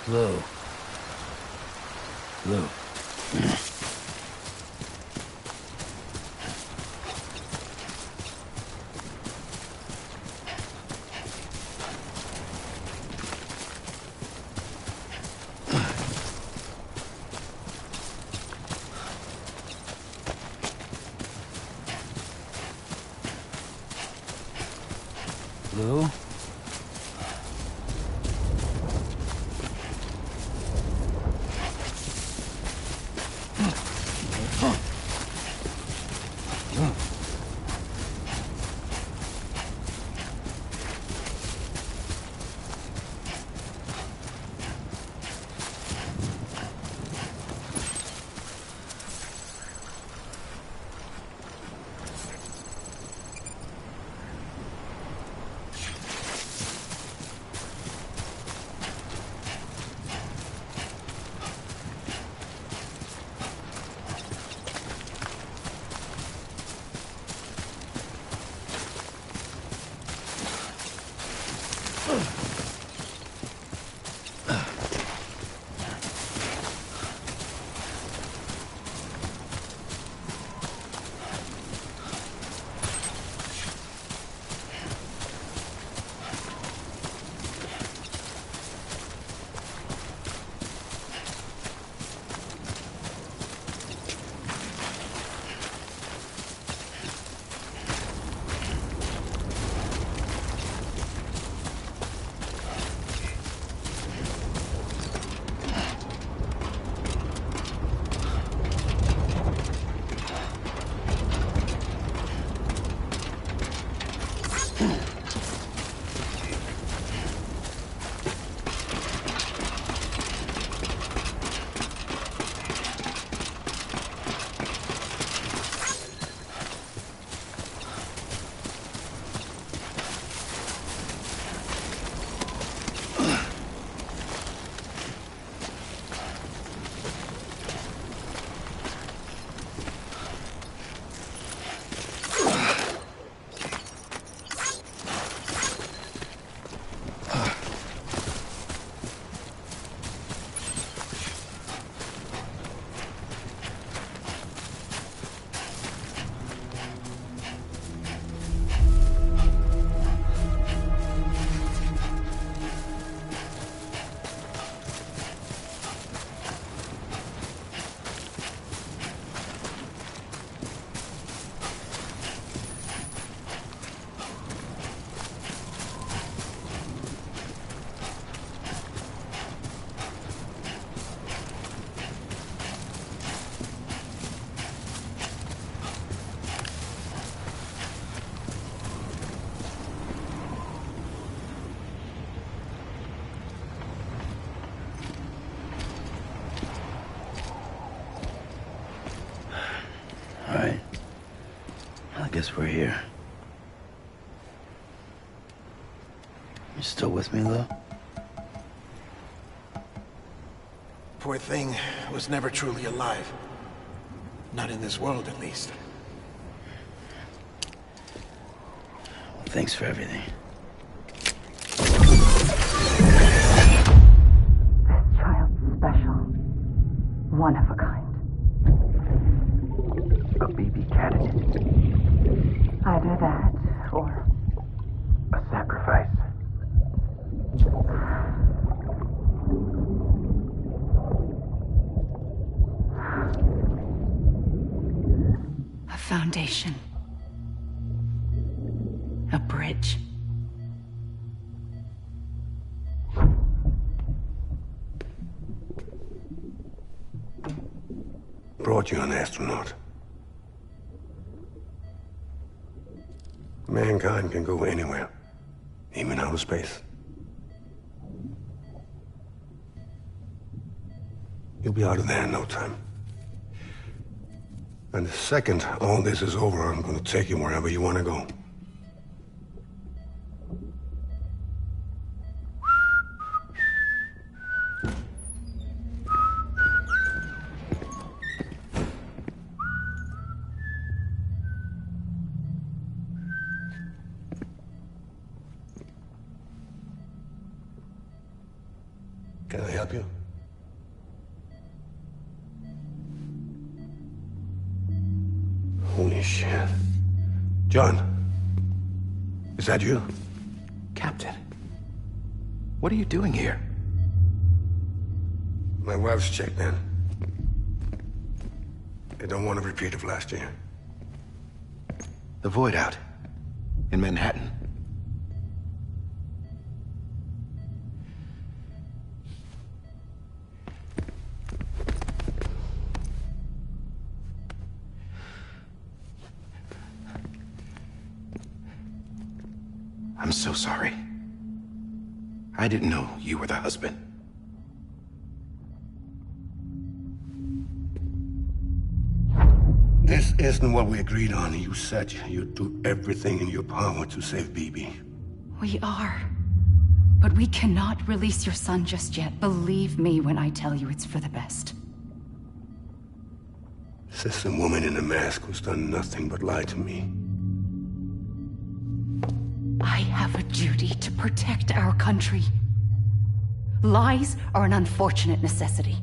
Lou. Lou. Lou? Alright. I guess we're here. You still with me, though? Poor thing was never truly alive. Not in this world, at least. Well, thanks for everything. This child's special. One of a kind. A BB candidate. Either that, or A sacrifice. a foundation. A bridge. Brought you an astronaut. Mankind can go anywhere, even outer space. You'll be out of there in no time. And the second all this is over, I'm gonna take you wherever you want to go. Can I help you? Holy shit. John, is that you? Captain, what are you doing here? My wife's checked in. They don't want a repeat of last year. The Void Out in Manhattan. I'm so sorry. I didn't know you were the husband. This isn't what we agreed on. You said you'd do everything in your power to save BB. We are. But we cannot release your son just yet. Believe me when I tell you it's for the best. This is a woman in a mask who's done nothing but lie to me. I have a duty to protect our country. Lies are an unfortunate necessity.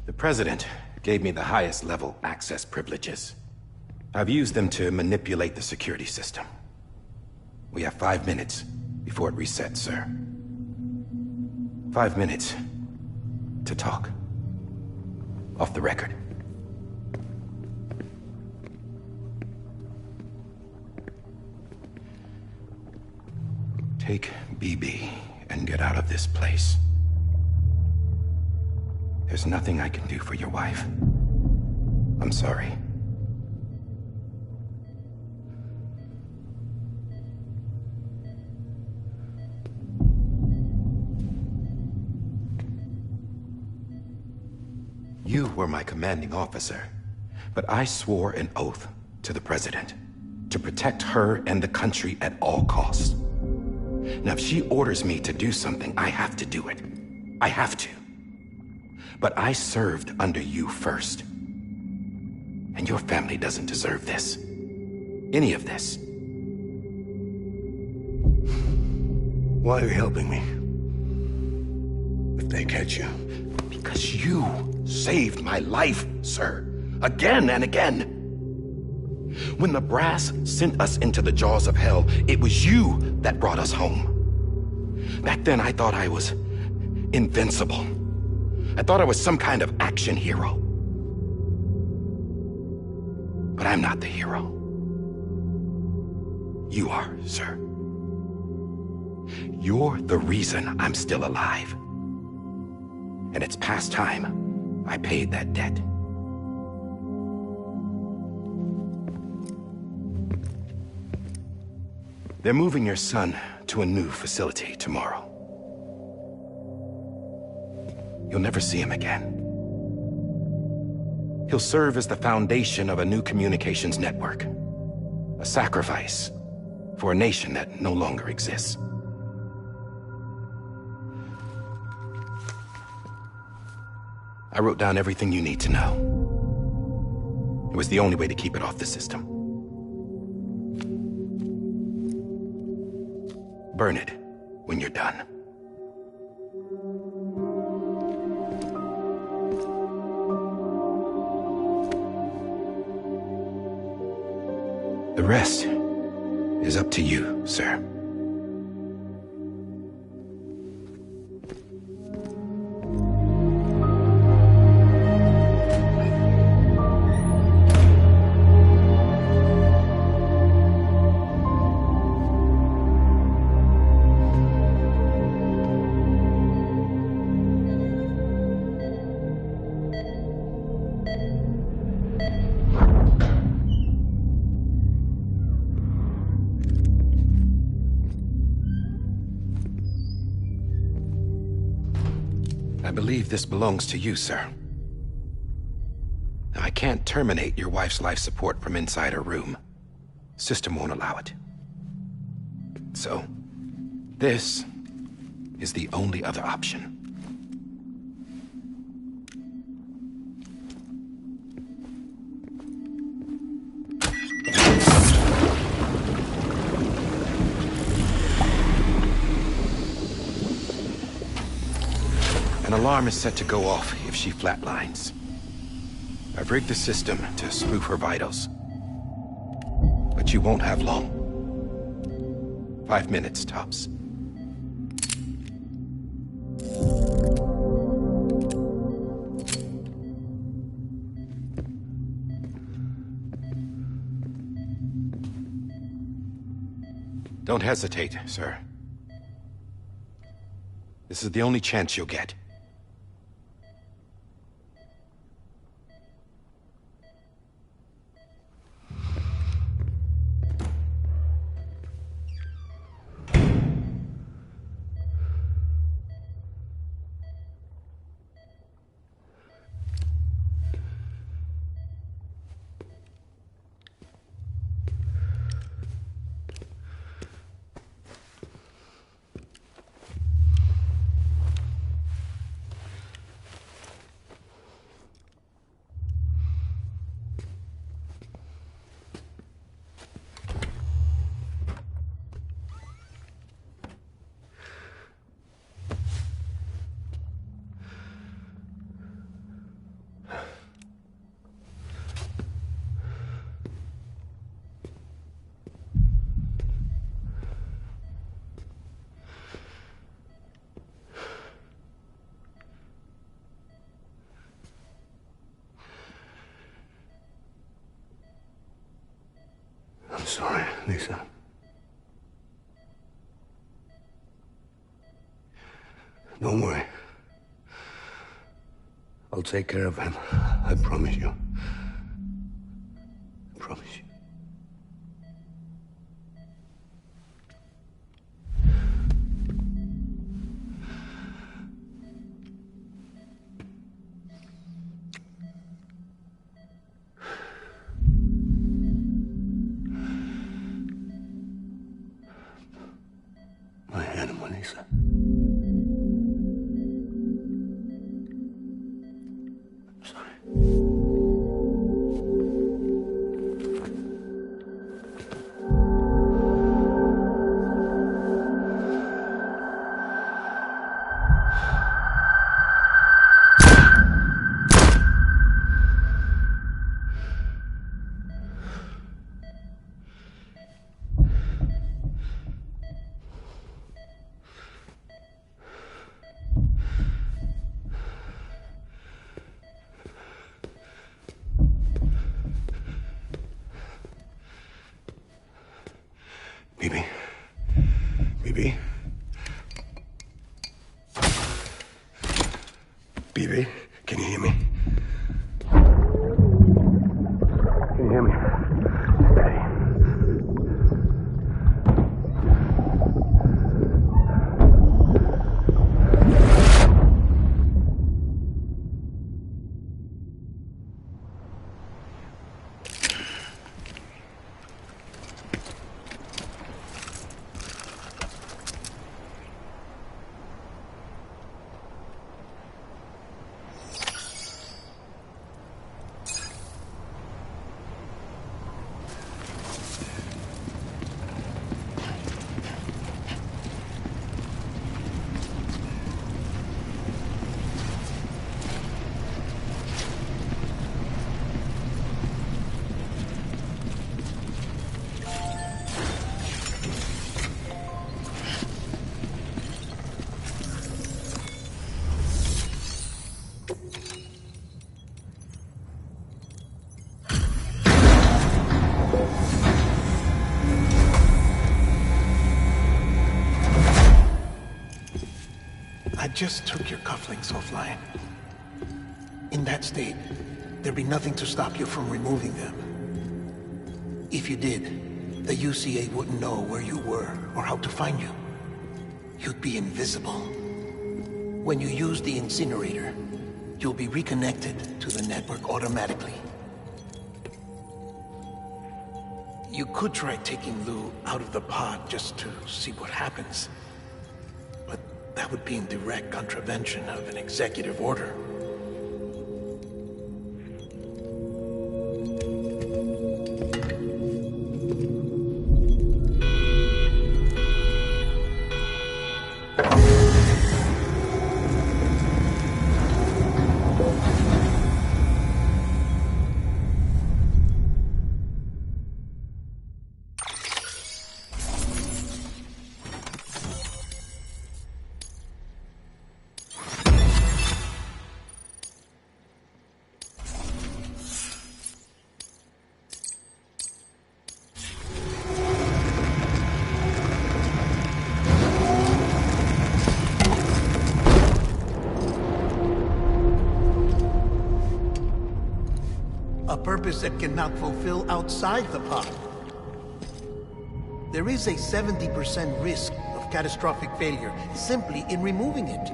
The President gave me the highest level access privileges. I've used them to manipulate the security system. We have 5 minutes before it resets, sir. 5 minutes to talk. Off the record. Take BB and get out of this place. There's nothing I can do for your wife. I'm sorry. You were my commanding officer, but I swore an oath to the President to protect her and the country at all costs. Now, if she orders me to do something, I have to do it. I have to. But I served under you first. And your family doesn't deserve this. Any of this. Why are you helping me? If they catch you. Because you saved my life, sir. Again and again. When the brass sent us into the jaws of hell, it was you that brought us home. Back then, I thought I was invincible. I thought I was some kind of action hero. But I'm not the hero. You are, sir. You're the reason I'm still alive. And it's past time I paid that debt. They're moving your son to a new facility tomorrow. You'll never see him again. He'll serve as the foundation of a new communications network. A sacrifice for a nation that no longer exists. I wrote down everything you need to know. It was the only way to keep it off the system. Burn it when you're done. The rest is up to you, sir. I believe this belongs to you, sir. I can't terminate your wife's life support from inside her room. System won't allow it. So, this is the only other option. An alarm is set to go off if she flatlines. I've rigged the system to spoof her vitals. But you won't have long. 5 minutes, tops. Don't hesitate, sir. This is the only chance you'll get. I'm sorry, Lisa. Don't worry. I'll take care of him. I promise you. I promise you. My animal, Lisa. I'm sorry. just took your cufflinks offline. In that state, there'd be nothing to stop you from removing them. If you did, the UCA wouldn't know where you were or how to find you. You'd be invisible. When you use the incinerator, you'll be reconnected to the network automatically. You could try taking Lou out of the pod just to see what happens. But that would be in direct contravention of an executive order. Purpose that cannot fulfill outside the pod. There is a 70% risk of catastrophic failure simply in removing it.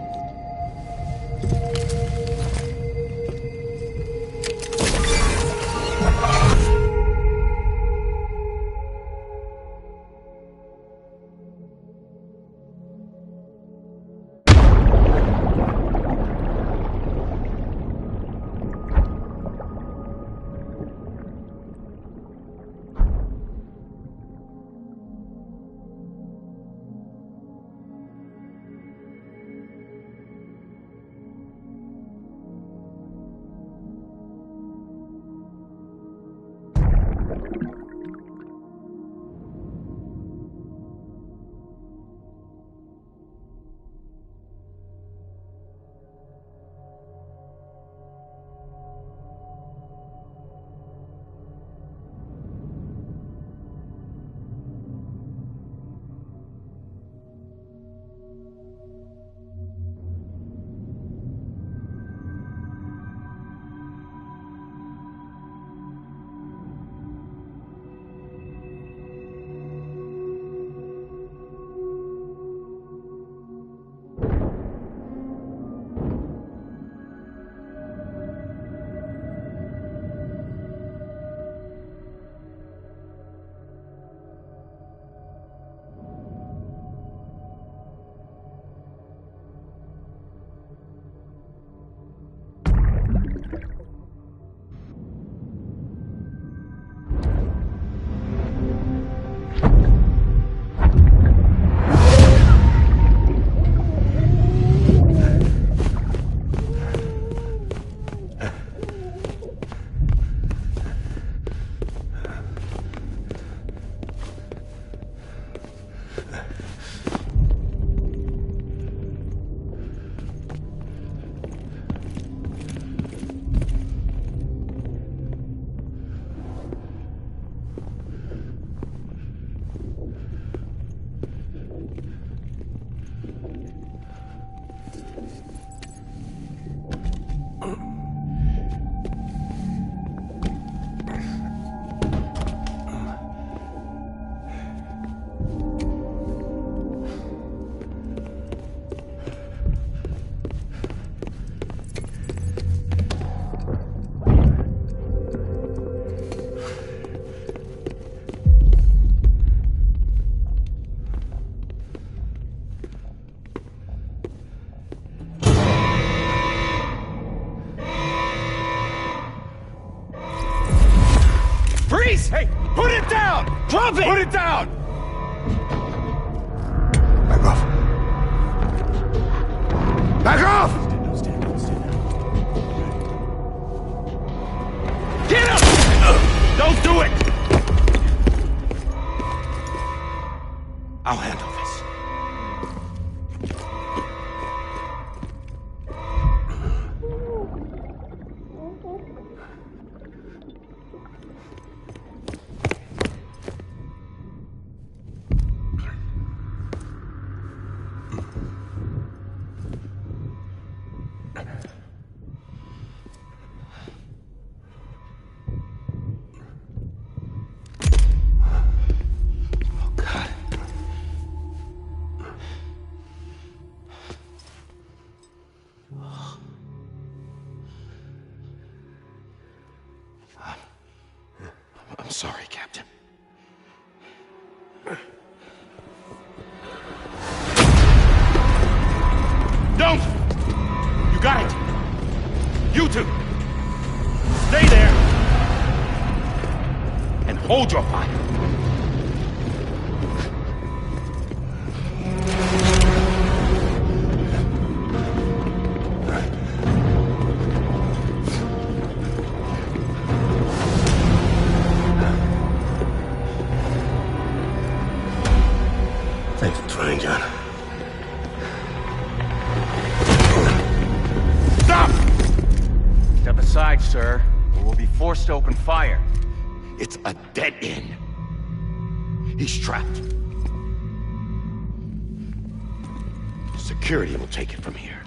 Hey, put it down! Drop it! Put it down! Back off. Back off! Get him! Don't do it! I'll handle this. sorry, Captain. Don't! You got it! You two! Stay there! And hold your fire! Thanks for trying, John. Stop! Step aside, sir, or we'll be forced to open fire. It's a dead end. He's trapped. Security will take it from here.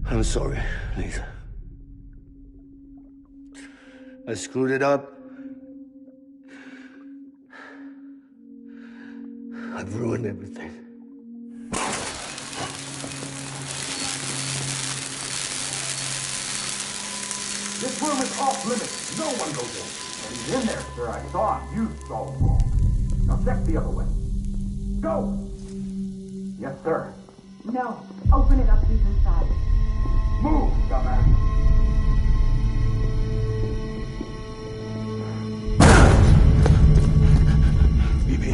I'm sorry, Lisa. I screwed it up. I've ruined everything. This room is off limits. No one goes in. And he's in there, sir. I saw him. You saw him wrong. Now check the other way. Go! Yes, sir. No. Open it up. He's inside. Move, dumbass. BB.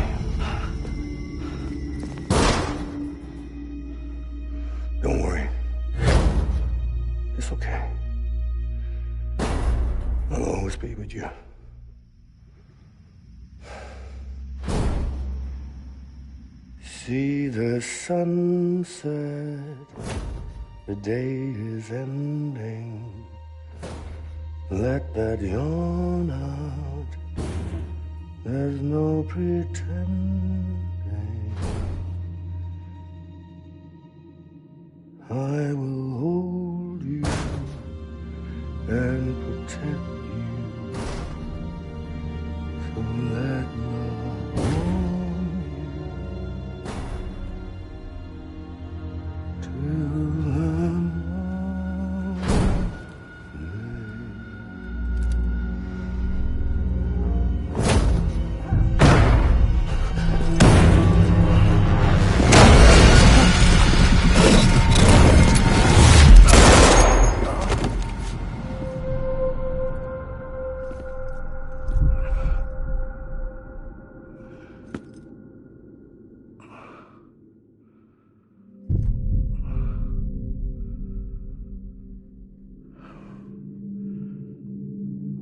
Don't worry. It's okay. I'll always be with you. See the sunset. The day is ending. Let that yawn out. There's no pretending. I will hold you and protect you. So let love warm you till I'm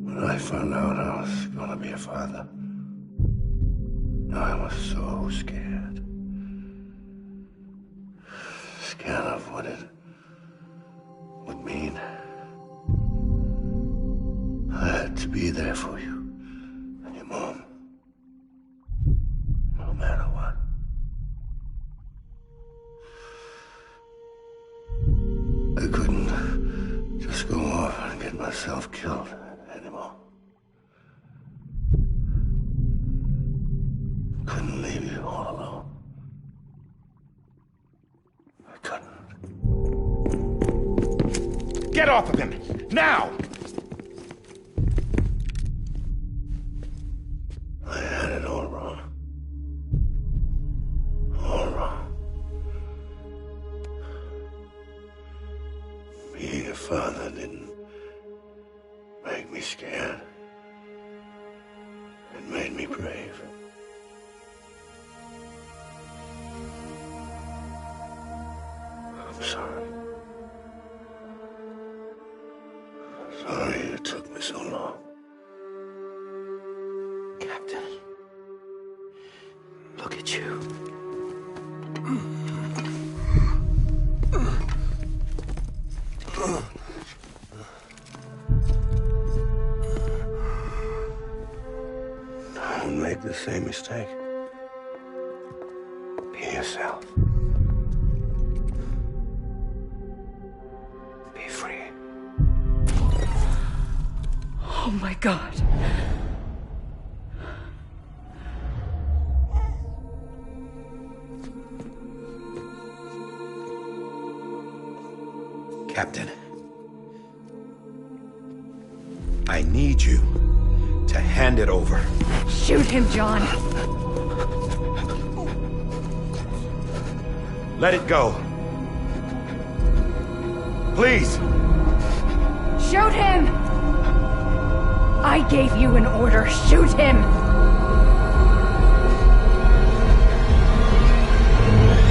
When I found out I was gonna be a father, I was so scared. Scared of what it would mean. I had to be there for you and your mom. all alone. I couldn't. Get off of him! Now! I had it all wrong. All wrong. Being a father didn't make me scared. It made me brave. I'm sorry. Sorry it took me so long. Captain, look at you. Don't make the same mistake. Be yourself. Be free. Oh my God. Captain, I need you to hand it over. Shoot him, John. Let it go. Please. Shoot him! I gave you an order. Shoot him!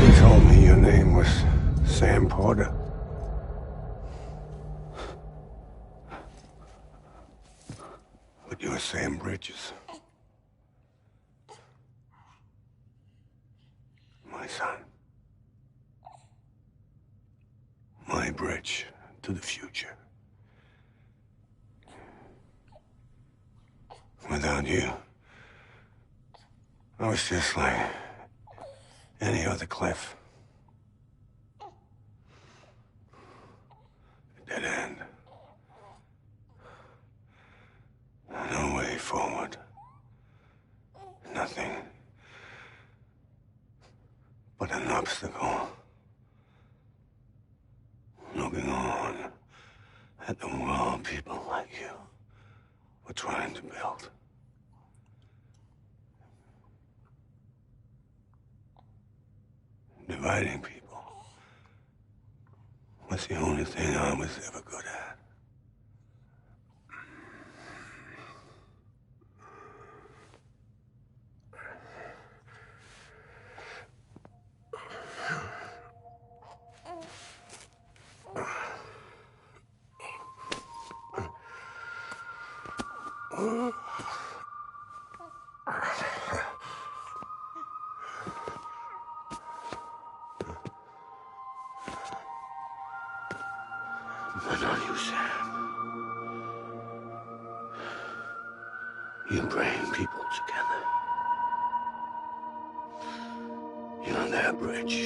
He told me your name was Sam Porter. But you're Sam Bridges. My son. My bridge to the future. Without you, I was just like any other Cliff. A dead end. No way forward. Nothing but an obstacle. Looking on at the world people like you were trying to build. Dividing people was the only thing I was ever good at. But not you, Sam. You bring people together. You're their bridge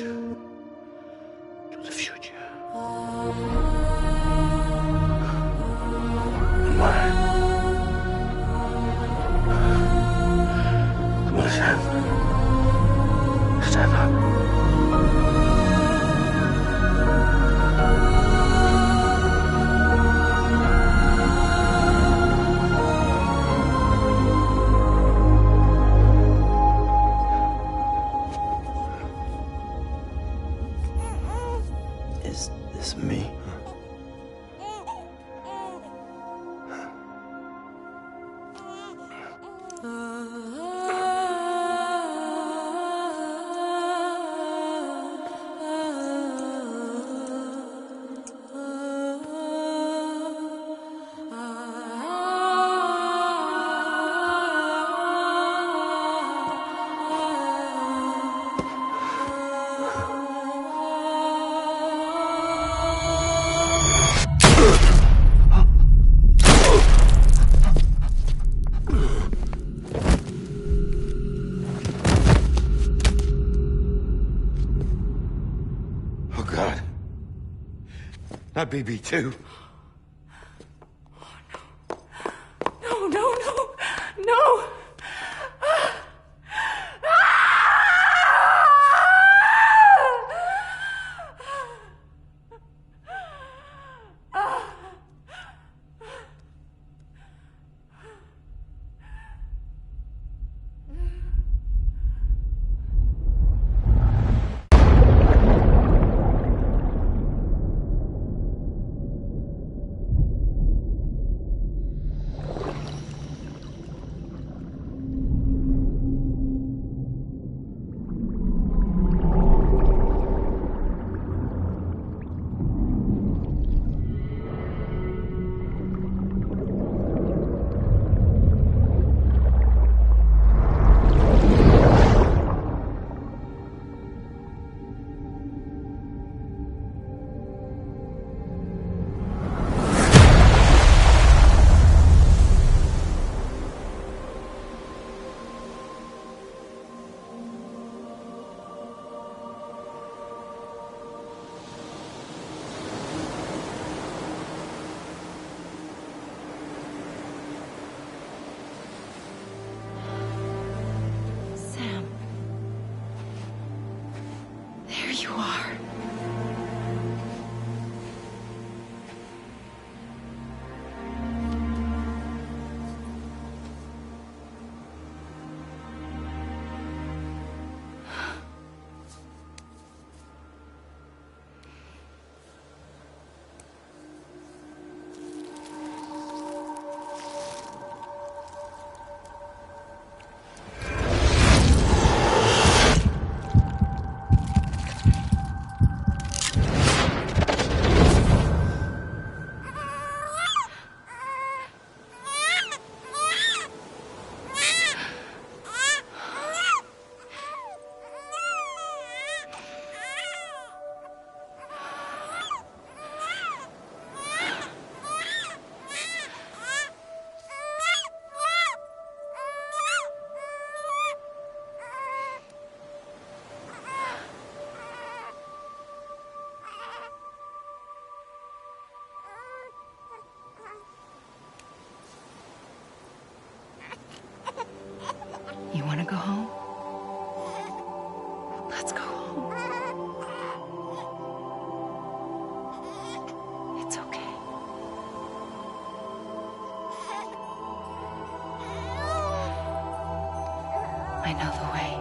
to the future. And mine. Come on, Sam. Stand up. Is this me? Oh, God. Not BB2. No, no, no, no! I know the way.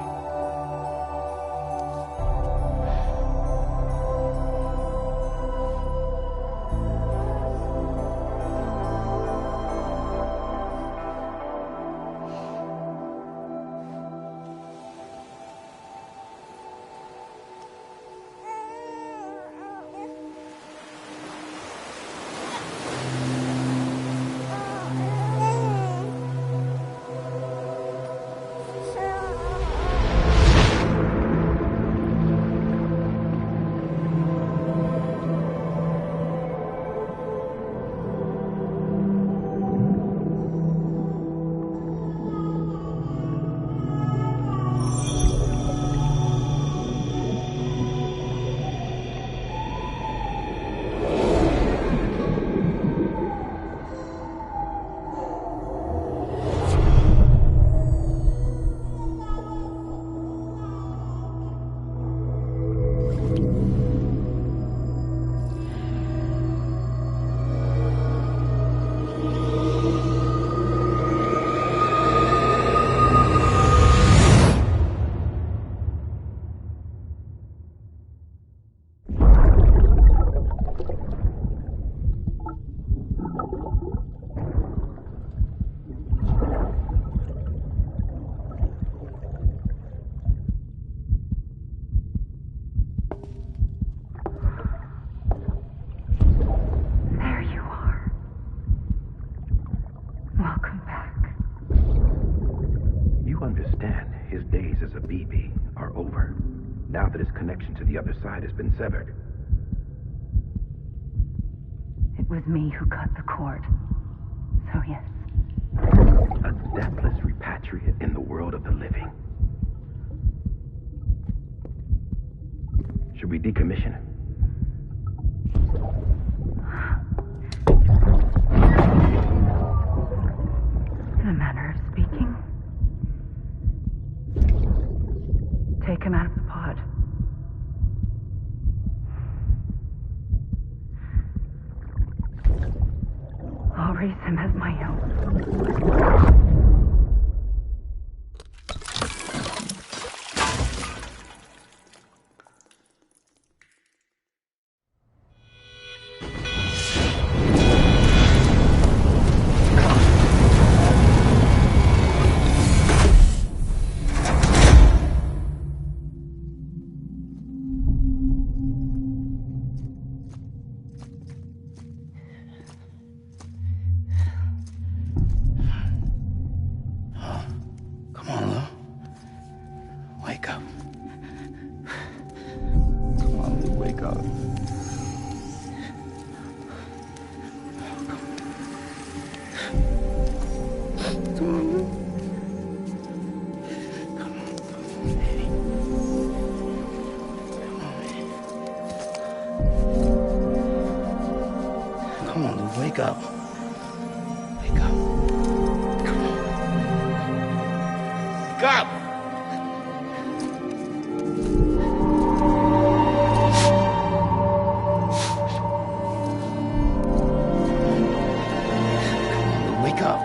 Connection to the other side has been severed. It was me who cut the cord. So yes. A deathless repatriate in the world of the living. Should we decommission it? In a manner of speaking. Take him out of the pod. I'll raise him as my own. Come on, Lou, wake up. Wake up. Come on. Wake up! Wake up.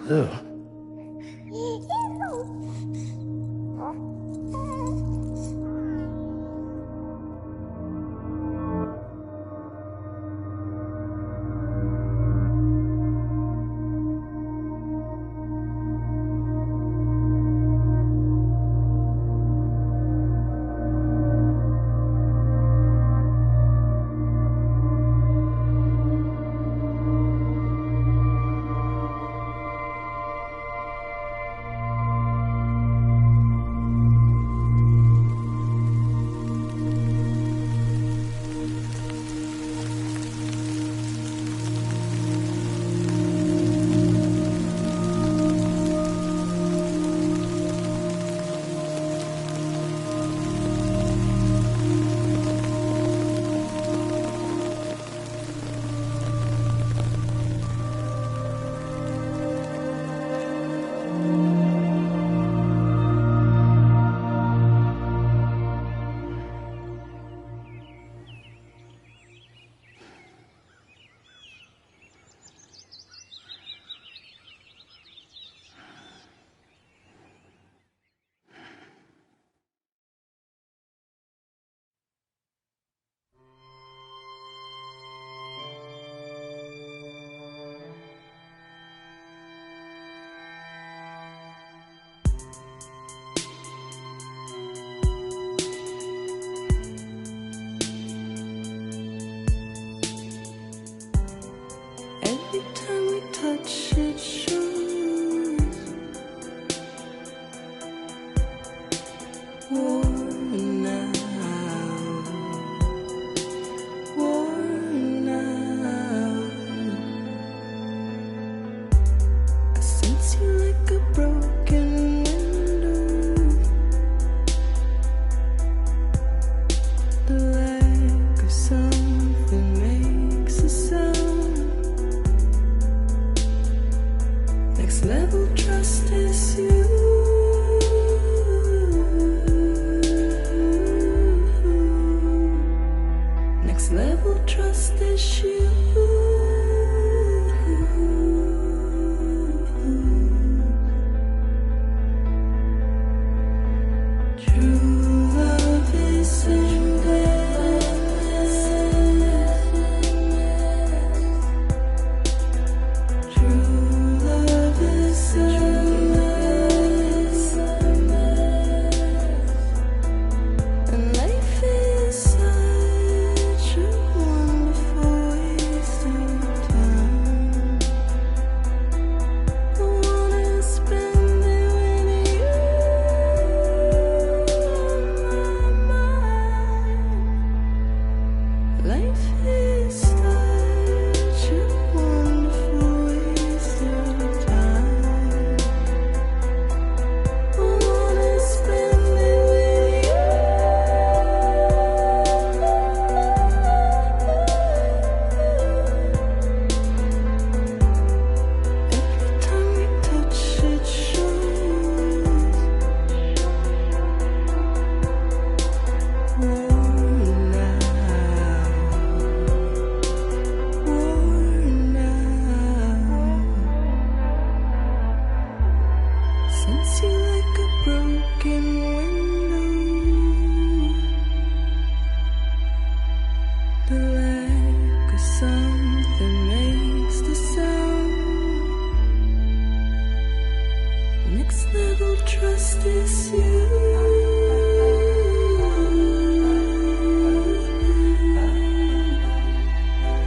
Lou. sense you like a broken window. The lack of something makes the sound. Next level trust is you.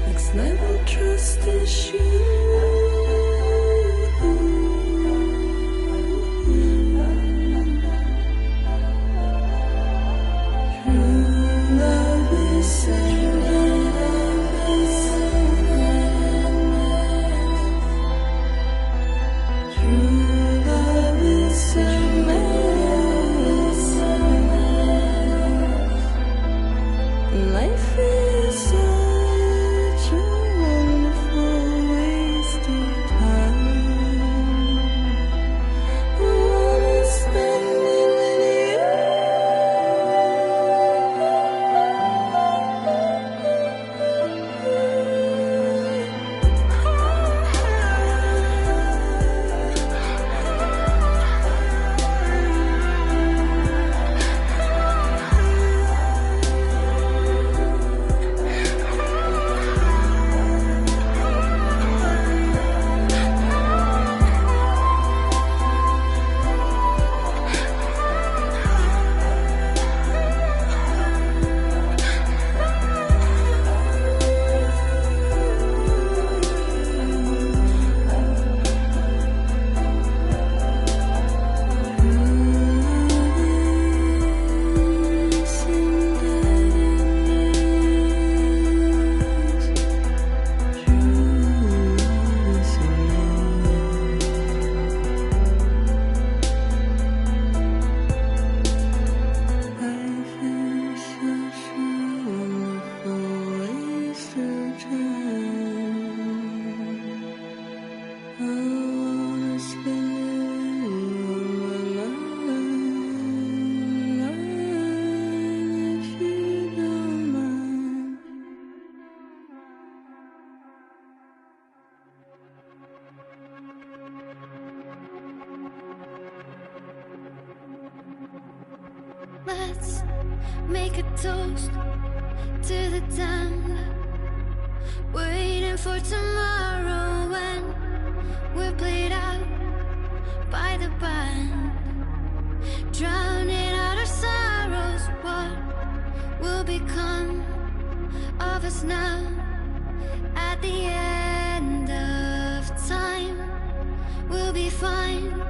Next level trust is you. Let's make a toast to the damned, waiting for tomorrow when we're played out by the band, drowning out our sorrows. What will become of us now at the end of time? We'll be fine,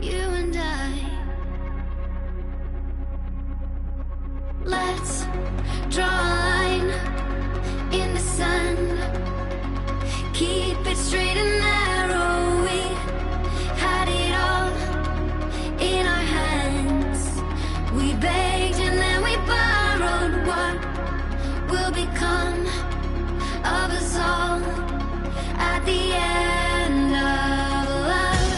you and I. Let's draw a line in the sand, keep it straight and narrow. We had it all in our hands. We begged and then we borrowed. What will become of us all at the end of love?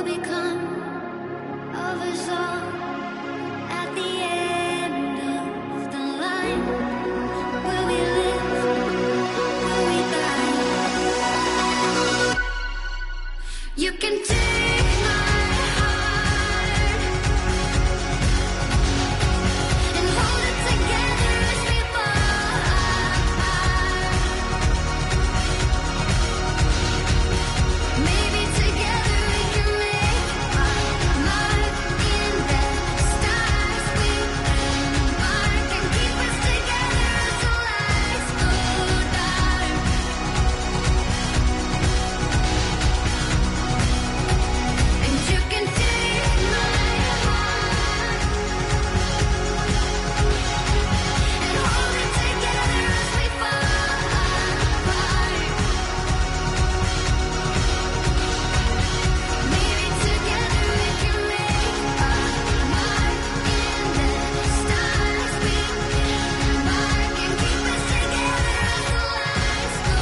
become of us all at the end of the line? Will we live? Will we die? You can take my heart and hold it together as we fall apart. Maybe together we can make our mark in the stars. We embark and keep us together as the lights go dark. And you can take my heart and hold it together as we fall apart. Maybe together we can make our mark in the stars. We embark and keep us together as the lights go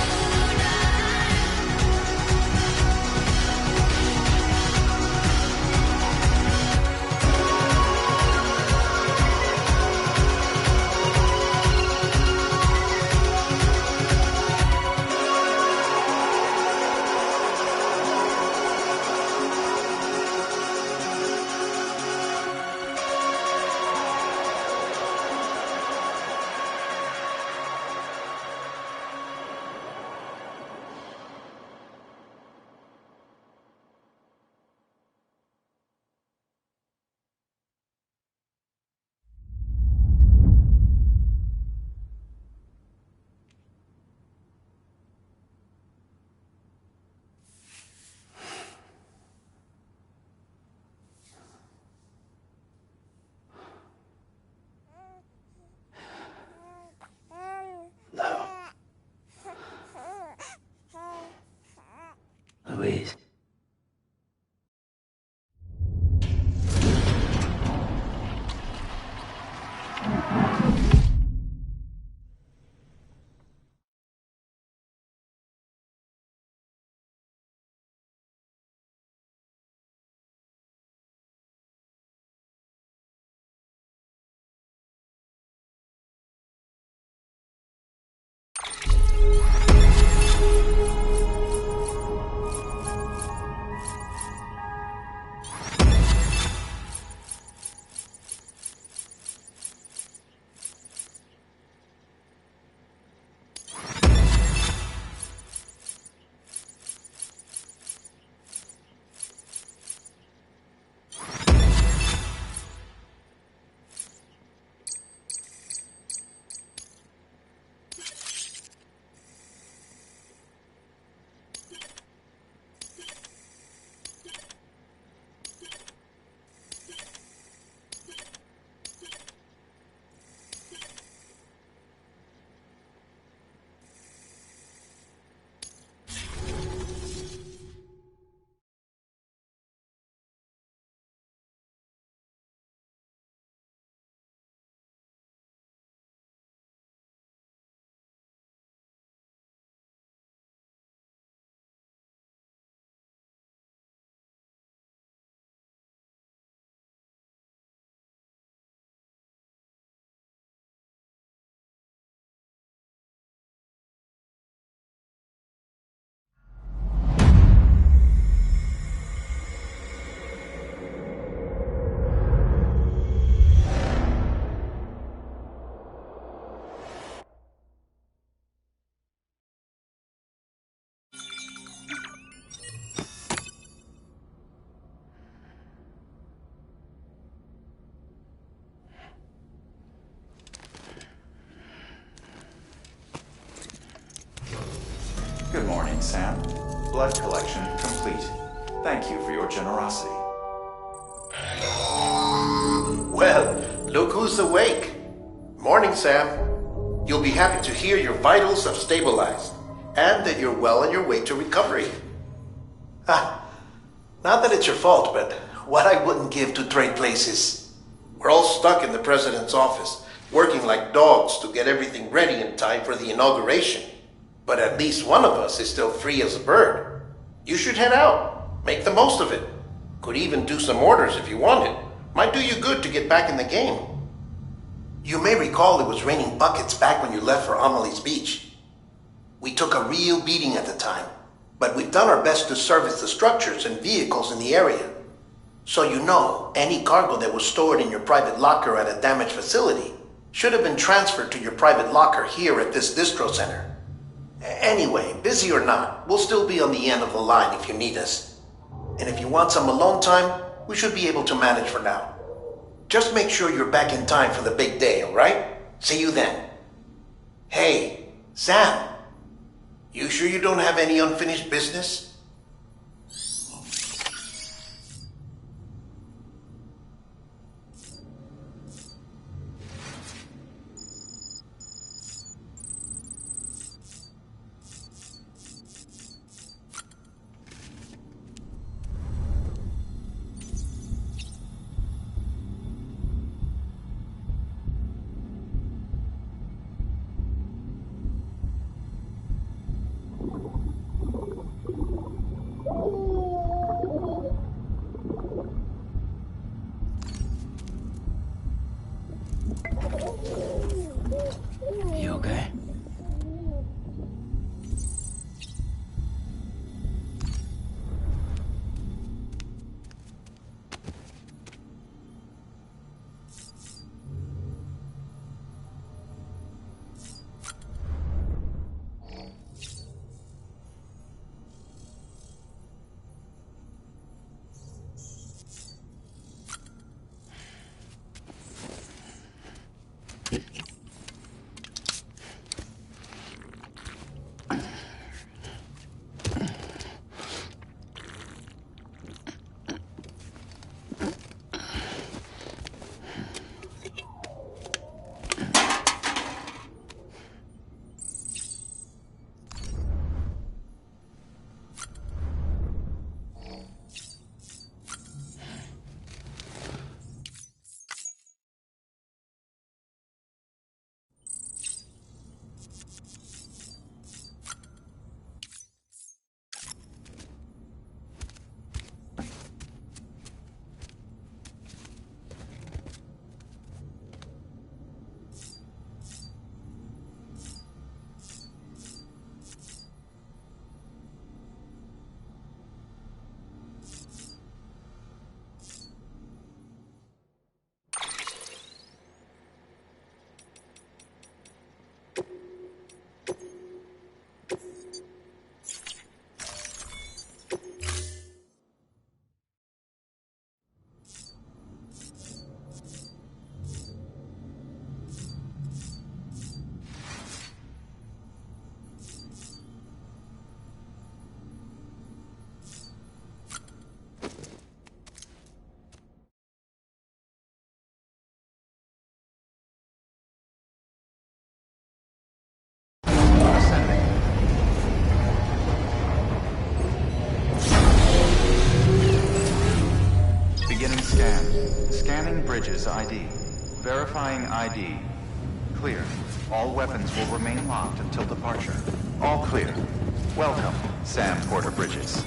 Louise. Good morning, Sam. Blood collection complete. Thank you for your generosity. Well, look who's awake. Morning, Sam. You'll be happy to hear your vitals have stabilized, and that you're well on your way to recovery. Not that it's your fault, but what I wouldn't give to trade places. We're all stuck in the president's office, working like dogs to get everything ready in time for the inauguration. But at least one of us is still free as a bird. You should head out. Make the most of it. Could even do some orders if you wanted. Might do you good to get back in the game. You may recall it was raining buckets back when you left for Amelie's Beach. We took a real beating at the time, but we've done our best to service the structures and vehicles in the area. So you know, any cargo that was stored in your private locker at a damaged facility should have been transferred to your private locker here at this distro center. Anyway, busy or not, we'll still be on the end of the line if you need us. And if you want some alone time, we should be able to manage for now. Just make sure you're back in time for the big day, alright? See you then. Hey, Sam. You sure you don't have any unfinished business? You okay? Beginning scan. Scanning bridges ID. Verifying ID. Clear. All weapons will remain locked until departure. All clear. Welcome, Sam Porter Bridges.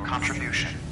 contribution.